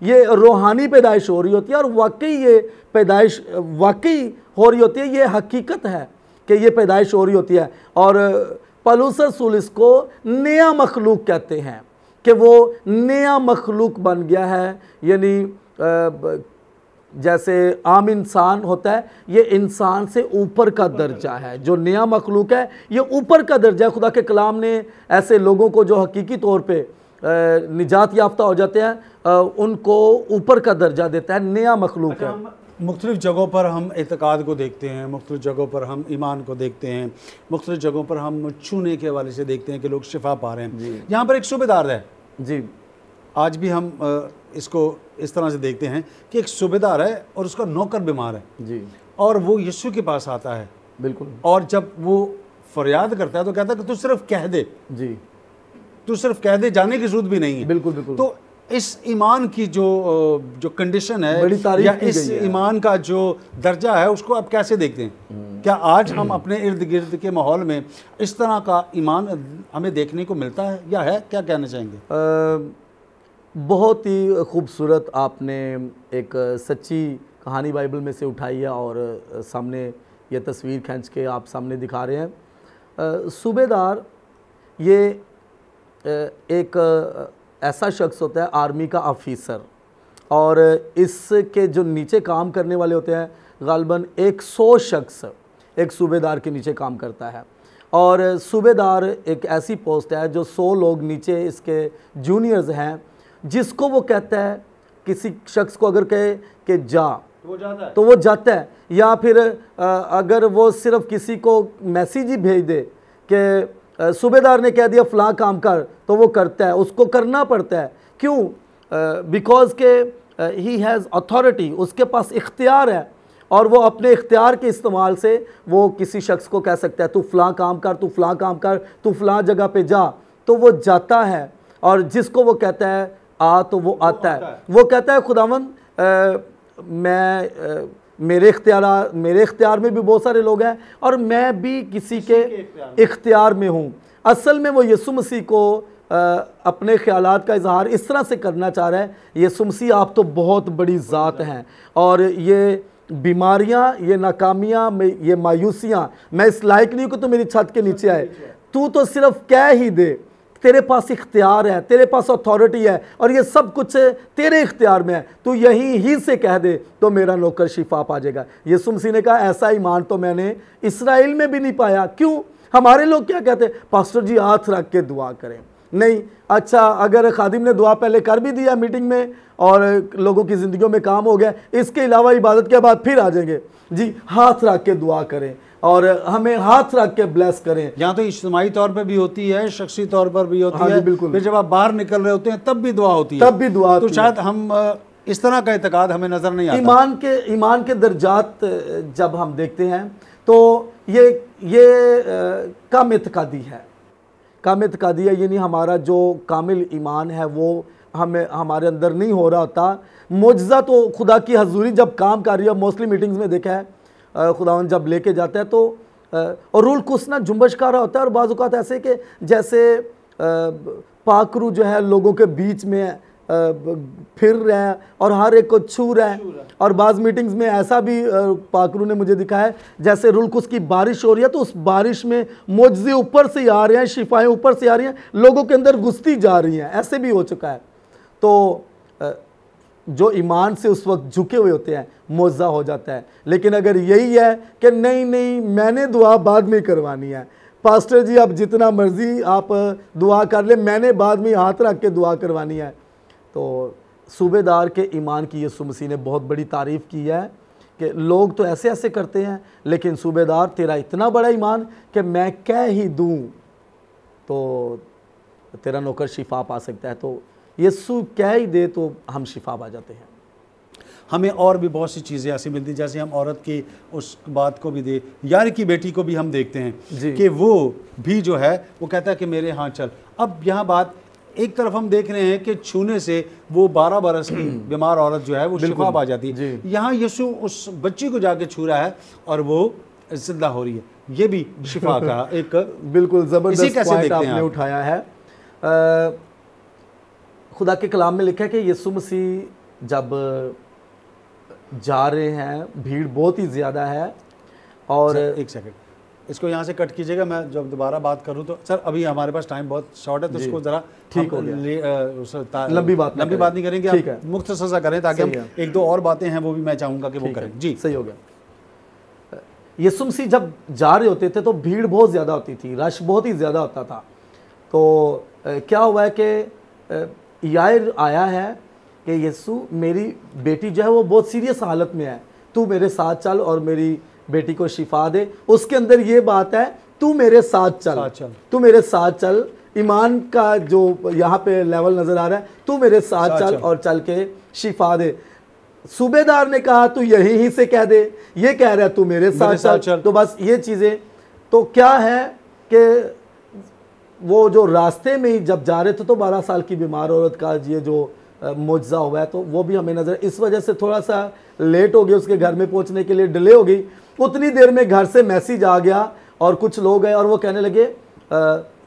ये रूहानी पैदाइश हो रही होती है। और वाकई ये पैदाइश वाकई हो रही होती है, ये हकीकत है कि ये पैदाइश हो रही होती है। और पौलुस रसूल इसको नया मखलूक कहते हैं कि वो नया मखलूक बन गया है। यानी जैसे आम इंसान होता है, ये इंसान से ऊपर का दर्जा है। जो नया मखलूक है ये ऊपर का दर्जा है। खुदा के कलाम ने ऐसे लोगों को जो हकीकी तौर पे निजात याफ्ता हो जाते हैं उनको ऊपर का दर्जा देता है, नया मखलूक है। मुख्तलिफ़ जगहों पर हम एतकाद को देखते हैं, मुख्तलिफ़ जगहों पर हम ईमान को देखते हैं, मुख्तलिफ़ जगहों पर हम छूने के हवाले से देखते हैं कि लोग शिफा पा रहे हैं। यहाँ पर एक सूबेदार है जी, आज भी हम इसको इस तरह से देखते हैं कि एक सूबेदार है और उसका नौकर बीमार है जी, और वो यीशु के पास आता है। बिल्कुल। और जब वो फरियाद करता है तो कहता है कि तू सिर्फ कह दे, जी, तू सिर्फ कह दे, जाने की जरूरत भी नहीं है। बिल्कुल बिल्कुल। तो इस ईमान की जो कंडीशन है, बड़ी तारीफ या की इस गई है। ईमान का जो दर्जा है, उसको आप कैसे देखते हैं? क्या आज हम अपने इर्द गिर्द के माहौल में इस तरह का ईमान हमें देखने को मिलता है या है? क्या कहना चाहेंगे? बहुत ही खूबसूरत आपने एक सच्ची कहानी बाइबल में से उठाई है और सामने ये तस्वीर खींच के आप सामने दिखा रहे हैं। सूबेदार ये एक ऐसा शख्स होता है, आर्मी का ऑफिसर, और इसके जो नीचे काम करने वाले होते हैं गालबन 100 शख्स एक सूबेदार के नीचे काम करता है। और सूबेदार एक ऐसी पोस्ट है जो 100 लोग नीचे इसके जूनियर्स हैं, जिसको वो कहता है, किसी शख्स को अगर कहे कि जा तो वो जाता है, या फिर अगर वो सिर्फ किसी को मैसेज ही भेज दे कि सूबेदार ने कह दिया फ़लाँ काम कर, तो वो करता है, उसको करना पड़ता है। क्यों? बिकॉज के ही हैज़ अथॉरिटी, उसके पास इख्तियार है, और वो अपने इख्तियार के इस्तेमाल से वो किसी शख्स को कह सकता है तू फ़लाँ काम कर, तू फ़लाँ काम कर, तू फ़लाँ जगह पे जा, तो वो जाता है। और जिसको वो कहता है आ, तो वो आता है। वो कहता है खुदावंद मेरे इख्तियार में भी बहुत सारे लोग हैं और मैं भी किसी के इख्तियार में हूँ। असल में वो यीशु मसीह को अपने ख्यालात का इजहार इस तरह से करना चाह रहा है, यीशु मसीह आप तो बहुत बड़ी ज़ात हैं, और ये बीमारियाँ, ये नाकामियाँ, ये मायूसियाँ, मैं इस लायक नहीं हूँ कि तो मेरी छत के नीचे आए, तू तो सिर्फ कह ही दे, तेरे पास इख्तियार है, तेरे पास अथॉरिटी है, और ये सब कुछ तेरे इख्तियार में है, तू यहीं ही से कह दे तो मेरा नौकर शिफा पा जाएगा। यीशु मसीह ने कहा ऐसा ईमान तो मैंने इसराइल में भी नहीं पाया। क्यों? हमारे लोग क्या कहते हैं, पास्टर जी हाथ रख के दुआ करें। नहीं, अच्छा अगर खादिम ने दुआ पहले कर भी दिया मीटिंग में और लोगों की ज़िंदगियों में काम हो गया, इसके अलावा इबादत के बाद फिर आ जाएंगे जी हाथ रख के दुआ करें। और हमें हाथ रख के ब्लेस करें। यहाँ तो इज्तिमाई तौर पर भी होती है, शख्सी तौर पर भी होती हाँ है, बिल्कुल। फिर जब आप बाहर निकल रहे होते हैं तब भी दुआ होती है, तब भी दुआ तो शायद हम इस तरह का इत्तेकाद हमें नजर नहीं आता। ईमान के दर्जात जब हम देखते हैं तो ये कम इत्तेकादी है, कम इत्तेकादी है, यानी हमारा जो कामिल ईमान है वो हमारे अंदर नहीं हो रहा होता। मुआजिज़ा तो खुदा की हजूरी जब काम कर रही है, मोस्टली मीटिंग्स में देखा है खुदावन जब लेके जाता है तो और रूल कुछ ना जुम्बश कर रहा होता है, और बाज़ औक़ात ऐसे कि जैसे पाकरू जो है लोगों के बीच में फिर रहे हैं और हर एक को छू रहे हैं। और बाज़ मीटिंग्स में ऐसा भी पाकरू ने मुझे दिखाया है जैसे रुलकुस की बारिश हो रही है तो उस बारिश में मुआजिज़े ऊपर से आ रहे हैं, शिफाएं ऊपर से आ रही हैं, लोगों के अंदर घुसती जा रही हैं, ऐसे भी हो चुका है। तो जो ईमान से उस वक्त झुके हुए होते हैं मुआवजा हो जाता है। लेकिन अगर यही है कि नहीं नहीं मैंने दुआ बाद में करवानी है, पास्टर जी आप जितना मर्जी आप दुआ कर ले, मैंने बाद में हाथ रख के दुआ करवानी है, तो सूबेदार के ईमान की यीशु मसीह ने बहुत बड़ी तारीफ़ की है कि लोग तो ऐसे ऐसे करते हैं, लेकिन सूबेदार तेरा इतना बड़ा ईमान कि मैं कह ही दूँ तो तेरा नौकर शिफा पा सकता है। तो यीशु कह ही दे तो हम शिफा पा जाते हैं। हमें और भी बहुत सी चीज़ें ऐसी मिलती, जैसे हम औरत की उस बात को भी दे, यार की बेटी को भी हम देखते हैं कि वो भी जो है वो कहता है कि मेरे यहाँ चल। अब यहाँ बात एक तरफ हम देख रहे हैं कि छूने से वो 12 बरस की बीमार औरत जो है वो शिफा पा जाती है, यहाँ यीशु उस बच्ची को जाके छू रहा है और वो जिंदा हो रही है। ये भी शिफा का एक बिल्कुल ज़बरदस्त पॉइंट आपने उठाया है। खुदा के कलाम में लिखा है कि यीशु मसीह जब जा रहे हैं, भीड़ बहुत ही ज़्यादा है, और एक सेकंड इसको यहाँ से कट कीजिएगा, मैं जब दोबारा बात करूँ तो सर अभी हमारे पास टाइम बहुत शॉर्ट है, तो इसको ज़रा ठीक हो गया, लंबी बात नहीं करेंगे, आप मुख्तसर सा करें ताकि हम एक दो और बातें हैं वो भी मैं चाहूँगा कि वो करें। जी सही हो गया। यीशु मसीह जब जा रहे होते थे तो भीड़ बहुत ज़्यादा होती थी, रश बहुत ही ज़्यादा होता था। तो क्या हुआ है कि यायर आया है कि यीशु मेरी बेटी जो है वो बहुत सीरियस हालत में है, तू मेरे साथ चल और मेरी बेटी को शिफा दे। उसके अंदर ये बात है तू मेरे साथ चल, तू मेरे साथ चल, ईमान का जो यहाँ पे लेवल नज़र आ रहा है, तू मेरे साथ चल और चल के शिफा दे। सूबेदार ने कहा तू यहीं ही से कह दे, ये कह रहा है तू मेरे साथ चल। तो बस ये चीज़ें तो क्या है कि वो जो रास्ते में ही जब जा रहे थे तो 12 साल की बीमार औरत का ये जो मुआवजा हुआ है तो वो भी हमें नज़र, इस वजह से थोड़ा सा लेट हो गया, उसके घर में पहुंचने के लिए डिले हो गई। उतनी देर में घर से मैसेज आ गया और कुछ लोग गए और वो कहने लगे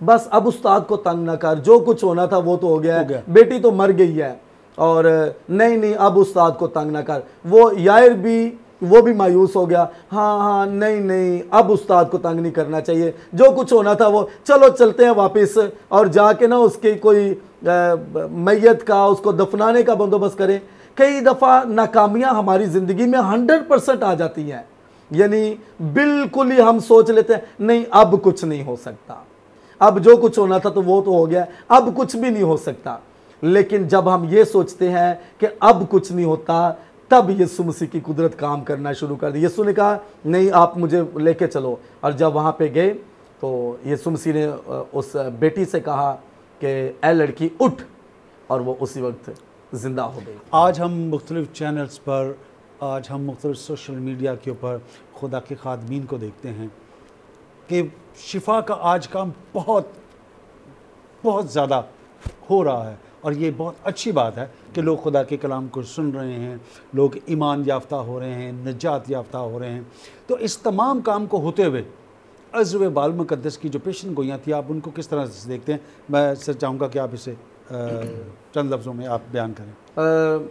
बस अब उस्ताद को तंग ना कर, जो कुछ होना था वो तो हो गया है, बेटी तो मर गई है, और नहीं अब उस्ताद को तंग ना कर। वो यायर भी वो भी मायूस हो गया, हाँ नहीं अब उस्ताद को तंग नहीं करना चाहिए, जो कुछ होना था वो, चलो चलते हैं वापस और जाके ना उसकी कोई मैयत का उसको दफनाने का बंदोबस्त करें। कई दफ़ा नाकामियाँ हमारी ज़िंदगी में 100% आ जाती हैं, यानी बिल्कुल ही हम सोच लेते हैं नहीं अब कुछ नहीं हो सकता, अब जो कुछ होना था तो वो तो हो गया, अब कुछ भी नहीं हो सकता। लेकिन जब हम ये सोचते हैं कि अब कुछ नहीं होता, तब यीशु मसीह की कुदरत काम करना शुरू कर दी। यीशु ने कहा नहीं आप मुझे लेके चलो, और जब वहाँ पे गए तो यीशु मसीह ने उस बेटी से कहा कि ए लड़की उठ, और वो उसी वक्त ज़िंदा हो गई। आज हम मुख्तलिफ़ चैनल्स पर, आज हम मुख्तलिफ़ सोशल मीडिया के ऊपर खुदा के खादमीन को देखते हैं कि शिफा का आज काम बहुत बहुत ज़्यादा हो रहा है, और ये बहुत अच्छी बात है कि लोग खुदा के कलाम को सुन रहे हैं, लोग ईमान याफ्ता हो रहे हैं, निजात याफ्ता हो रहे हैं। तो इस तमाम काम को होते हुए अज़्र बाल मुक़द्दस की जो पेशन गोइयाँ थी, आप उनको किस तरह से देखते हैं? मैं सर चाहूँगा कि आप इसे चंद लफ्ज़ों में आप बयान करें।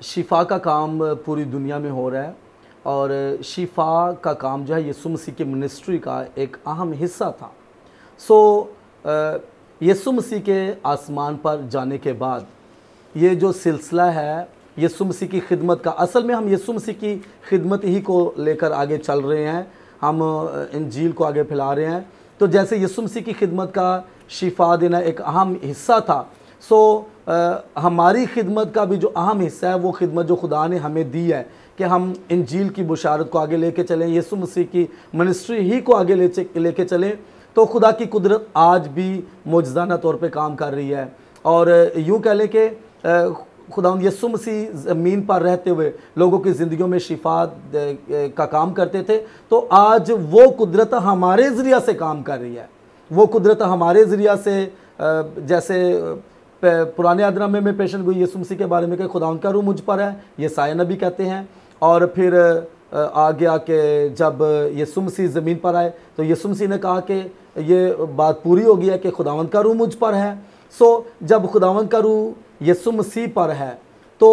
शिफा का काम पूरी दुनिया में हो रहा है, और शिफा का काम जो है यीशु मसीह की मिनिस्ट्री का एक अहम हिस्सा था। यीशु मसीह के आसमान पर जाने के बाद ये जो सिलसिला है यीशु मसीह की खिदमत का, असल में हम यीशु मसीह की खिदमत ही को लेकर आगे चल रहे हैं, हम इंजील को आगे फैला रहे हैं। तो जैसे यीशु मसीह की खिदमत का शिफा देना एक अहम हिस्सा था, हमारी खिदमत का भी जो अहम हिस्सा है वो खिदमत जो खुदा ने हमें दी है कि हम इंजील की बुशारत को आगे लेके चलें, यीशु मसीह की मिनिस्ट्री ही को आगे लेके चलें, तो खुदा की कुदरत आज भी मौजज़ाना तौर पे काम कर रही है। और यूँ कह लें कि खुदा यीशु मसीह ज़मीन पर रहते हुए लोगों की ज़िंदगियों में शिफा का काम करते थे, तो आज वो कुदरत हमारे ज़रिया से काम कर रही है। वो कुदरत हमारे ज़रिया से, जैसे पुराने अहदनामे में पेशन गोई यीशु मसीह के बारे में कि खुदा का रूह मुझ पर है, ये साया नबी कहते हैं। और फिर आगे आके जब यीशु मसीह ज़मीन पर आए तो यीशु मसीह ने कहा कि ये बात पूरी हो गई है कि खुदावंद का रूह मुझ पर है। सो जब खुदावंद का रूह यीशु मसीह पर है तो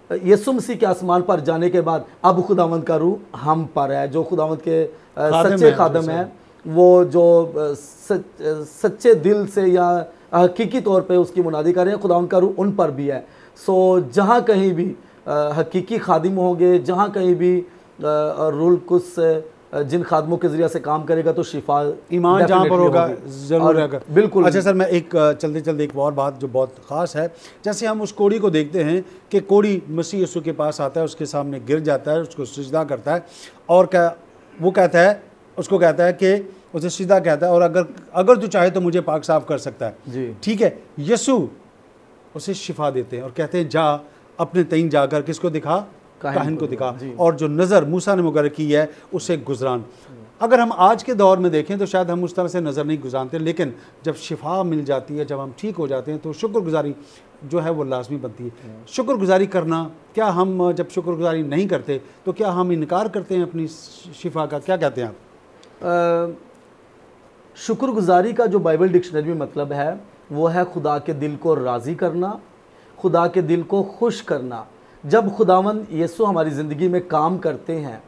यीशु मसीह के आसमान पर जाने के बाद अब खुदावंद का रूह हम पर है। जो खुदावंद के सच्चे खादम हैं, वो जो सच्चे दिल से या हकीकी तौर पे उसकी मुनादी कर रहे हैं, खुदावंद का रूह उन पर भी है। सो जहाँ कहीं भी हकीकी खादिम होंगे, जहाँ कहीं भी रूल कुछ जिन खादमों के ज़रिए से काम करेगा तो शिफा ईमान जहाँ पर होगा ज़रूर रहेगा। बिल्कुल। अच्छा सर, मैं एक चलते चलते एक और बात जो बहुत ख़ास है, जैसे हम उस कोड़ी को देखते हैं कि कोड़ी मसीह यीशु के पास आता है, उसके सामने गिर जाता है, उसको सिजदा करता है और वो कहता है, उसको कहता है कि उसे सीधा कहता है और अगर तू चाहे तो मुझे पाक साफ कर सकता है जी। ठीक है। यीशु उसे शिफा देते हैं और कहते हैं जा अपने तईन जाकर किसको दिखा, काहिन को दिखा, और जो नज़र मूसा ने मुकर्रर की है उसे गुजरान। अगर हम आज के दौर में देखें तो शायद हम उस तरह से नज़र नहीं गुजारते, लेकिन जब शिफा मिल जाती है, जब हम ठीक हो जाते हैं तो शुक्रगुजारी जो है वो लाजमी बनती है। शुक्रगुजारी करना, क्या हम जब शुक्रगुजारी नहीं करते तो क्या हम इनकार करते हैं अपनी शिफा का? क्या कहते हैं आप? शुक्रगुजारी का जो बाइबल डिक्शनरी में मतलब है वो है खुदा के दिल को राज़ी करना, खुदा के दिल को खुश करना। जब खुदावंद यीशु हमारी ज़िंदगी में काम करते हैं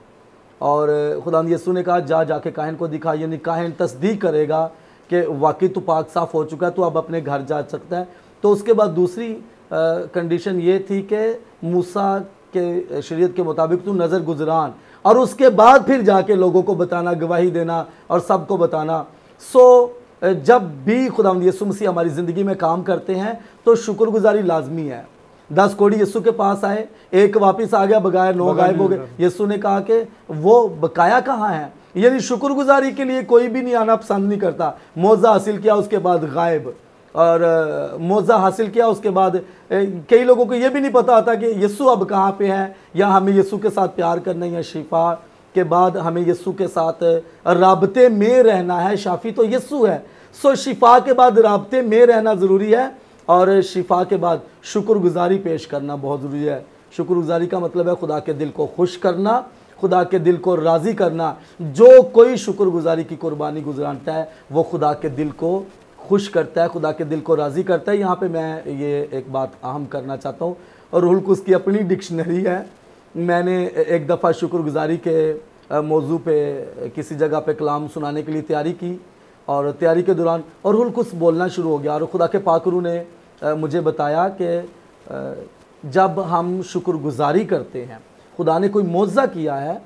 और खुदावंद यीशु ने कहा जा जाके काहिन को दिखा, यानी काहिन तस्दीक करेगा कि वाकई तो पाक साफ़ हो चुका है, तो अब अपने घर जा सकता है। तो उसके बाद दूसरी कंडीशन ये थी कि मूसा के शरीयत के मुताबिक तू नज़र गुजरान, और उसके बाद फिर जाके लोगों को बताना, गवाही देना और सबको बताना। सो जब भी खुदावंद यीशु मसीह हमारी ज़िंदगी में काम करते हैं तो शुक्रगुजारी लाजमी है। 10 कोढ़ी यीशु के पास आए, एक वापस आ गया, बगैर 9 गायब हो गए। यीशु ने कहा कि वो बकाया कहाँ है, यानी शुक्रगुजारी के लिए कोई भी नहीं आना पसंद नहीं करता। मौजा हासिल किया उसके बाद गायब, और मौजा हासिल किया उसके बाद कई लोगों को ये भी नहीं पता आता कि यीशु अब कहाँ पे है, या हमें यीशु के साथ प्यार करना है, या शिफा के बाद हमें यीशु के साथ राबते में रहना है। शाफी तो यीशु है। सो शिफा के बाद राबते में रहना ज़रूरी है, और शिफा के बाद शुक्रगुजारी पेश करना बहुत ज़रूरी है। शुक्रगुजारी का मतलब है खुदा के दिल को खुश करना, खुदा के दिल को राज़ी करना। जो कोई शुक्रगुजारी की कुर्बानी गुजराता है वो खुदा के दिल को खुश करता है, खुदा के दिल को राज़ी करता है। यहाँ पे मैं ये एक बात अहम करना चाहता हूँ, और रूहुल कुद्स की अपनी डिक्शनरी है। मैंने एक दफ़ा शुक्रगुजारी के मौजू पे किसी जगह पे कलाम सुनाने के लिए तैयारी की, और तैयारी के दौरान और रूहुल कुद्स बोलना शुरू हो गया, और खुदा के पाक रूह ने मुझे बताया कि जब हम शुक्रगुजारी करते हैं, खुदा ने कोई मौज़ा किया है,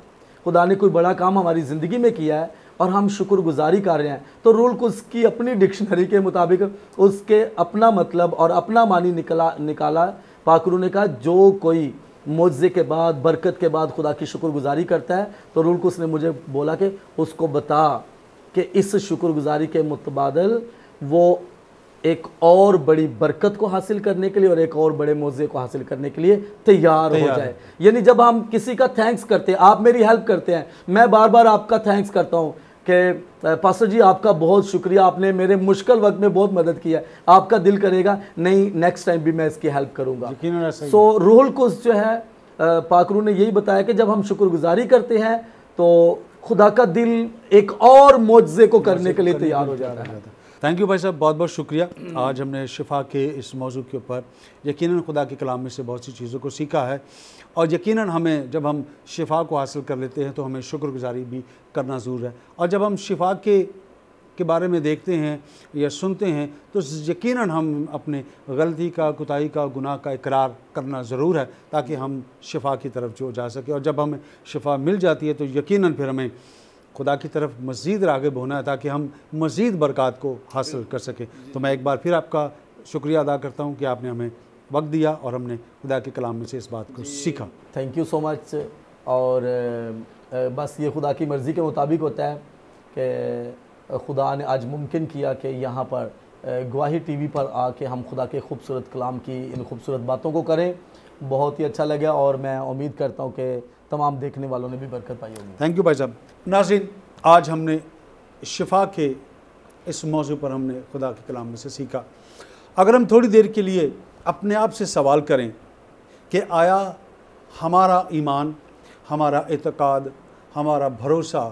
खुदा ने कोई बड़ा काम हमारी ज़िंदगी में किया है और हम शुक्रगुजारी कर रहे हैं, तो रूहुल कुद्स की अपनी डिक्शनरी के मुताबिक उसके अपना मतलब और अपना मानी निकाला। पाक रूह ने कहा जो कोई मौज़े के बाद, बरकत के बाद खुदा की शुक्रगुजारी करता है, तो रूहुल कुद्स ने मुझे बोला कि उसको बता कि इस शुक्रगुजारी के मुतबादल वो एक और बड़ी बरकत को हासिल करने के लिए और एक और बड़े मौज़े को हासिल करने के लिए तैयार हो जाए। यानी जब हम किसी का थैंक्स करते हैं, आप मेरी हेल्प करते हैं, मैं बार बार आपका थैंक्स करता हूँ कि पास्टर जी आपका बहुत शुक्रिया, आपने मेरे मुश्किल वक्त में बहुत मदद की है, आपका दिल करेगा नहीं नेक्स्ट टाइम भी मैं इसकी हेल्प करूँगा। सो रूहुल कुद्स जो है, पाक रूह ने यही बताया कि जब हम शुक्रगुजारी करते हैं तो खुदा का दिल एक और मौजज़े को करने के लिए तैयार हो जाता है। थैंक यू भाई साहब, बहुत बहुत शुक्रिया। आज हमने शिफा के इस मौजू के ऊपर यकीनन खुदा के कलाम में से बहुत सी चीज़ों को सीखा है, और यकीनन हमें जब हम शिफा को हासिल कर लेते हैं तो हमें शुक्रगुजारी भी करना ज़रूर है। और जब हम शिफा के बारे में देखते हैं या सुनते हैं तो यकीनन हम अपने गलती का, कोताही का, गुनाह का इकरार करना ज़रूर है, ताकि हम शिफा की तरफ जो जा सके। और जब हमें शिफा मिल जाती है तो यकीनन फिर हमें खुदा की तरफ मज़ीद राग़िब होना है, ताकि हम मज़ीद बरक़ात को हासिल कर सकें। तो मैं एक बार फिर आपका शुक्रिया अदा करता हूँ कि आपने हमें वक्त दिया और हमने खुदा के कलाम में से इस बात को सीखा। थैंक यू सो मच और बस ये खुदा की मर्ज़ी के मुताबिक होता है कि खुदा ने आज मुमकिन किया कि यहाँ पर गवाही टीवी पर आके हम खुदा के खूबसूरत कलाम की इन खूबसूरत बातों को करें। बहुत ही अच्छा लगा और मैं उम्मीद करता हूँ कि तमाम देखने वालों ने भी बरकत पाई होगी। थैंक यू भाई साहब। नाज़रीन, आज हमने शिफा के इस मौजू पर हमने खुदा के कलाम में से सीखा। अगर हम थोड़ी देर के लिए अपने आप से सवाल करें कि आया हमारा ईमान, हमारा एतकाद, हमारा भरोसा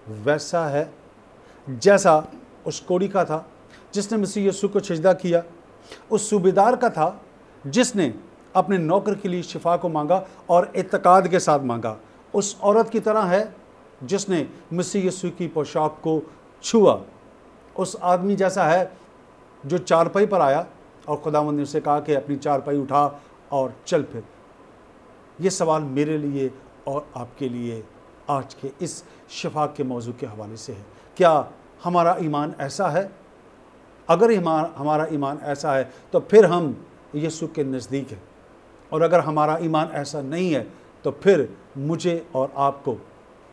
वैसा है जैसा उस कोड़ी का था जिसने मसीह यीशु को सजदा किया, उस सूबेदार का था जिसने अपने नौकर के लिए शिफा को मांगा और एतकाद के साथ मांगा, उस औरत की तरह है जिसने मसीह यीशु की पोशाक को छुआ, उस आदमी जैसा है जो चारपाई पर आया और खुदावंद ने उसे कहा कि अपनी चारपाई उठा और चल फिर। ये सवाल मेरे लिए और आपके लिए आज के इस शिफा के मौजू के हवाले से है। क्या हमारा ईमान ऐसा है? अगर हमारा ईमान ऐसा है तो फिर हम यीशु के नज़दीक हैं, और अगर हमारा ईमान ऐसा नहीं है तो फिर मुझे और आपको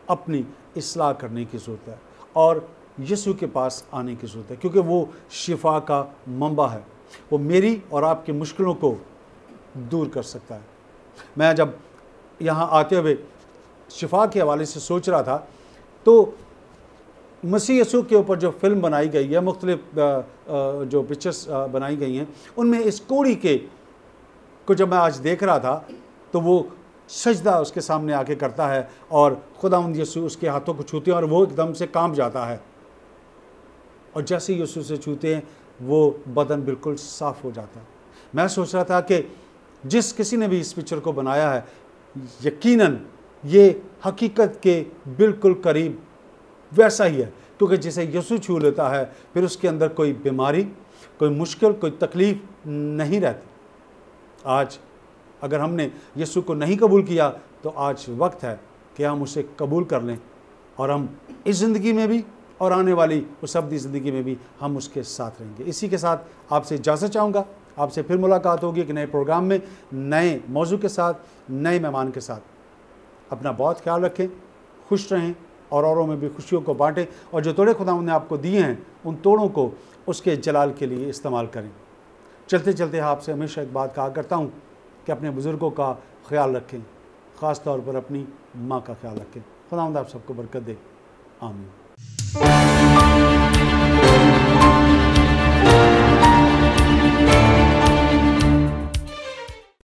अपनी इस्लाह करने की ज़रूरत है और यीशु के पास आने की ज़रूरत है, क्योंकि वो शिफा का मंबा है। वो मेरी और आपकी मुश्किलों को दूर कर सकता है। मैं जब यहाँ आते हुए शिफा के हवाले से सोच रहा था तो मसीह यीशु के ऊपर जो फिल्म बनाई गई है, मुख्तलिफ जो पिक्चर्स बनाई गई हैं, उनमें इस कोड़ी के को जब मैं आज देख रहा था तो वो सजदा उसके सामने आके करता है और खुदावंद यीशु उसके हाथों को छूते हैं और वो एकदम से कांप जाता है, और जैसे यीशु से छूते हैं वो बदन बिल्कुल साफ़ हो जाता है। मैं सोच रहा था कि जिस किसी ने भी इस पिक्चर को बनाया है, यकीनन ये हकीकत के बिल्कुल करीब वैसा ही है, क्योंकि जिसे यीशु छू लेता है फिर उसके अंदर कोई बीमारी, कोई मुश्किल, कोई तकलीफ़ नहीं रहती। आज अगर हमने यीशु को नहीं कबूल किया तो आज वक्त है कि हम उसे कबूल कर लें और हम इस ज़िंदगी में भी और आने वाली उस अब्दी ज़िंदगी में भी हम उसके साथ रहेंगे। इसी के साथ आपसे इजाज़त चाहूँगा। आपसे फिर मुलाकात होगी एक नए प्रोग्राम में, नए मौजू के साथ, नए मेहमान के साथ। अपना बहुत ख्याल रखें, खुश रहें और औरों में भी खुशियों को बांटें, और जो तोड़े खुदावंद ने आपको दिए हैं उन तोड़ों को उसके जलाल के लिए इस्तेमाल करें। चलते चलते आपसे हमेशा एक बात कहा करता हूँ कि अपने बुज़ुर्गों का ख्याल रखें, ख़ास तौर पर अपनी माँ का ख्याल रखें। खुदावंद आप सबको बरकत दे। आमीन।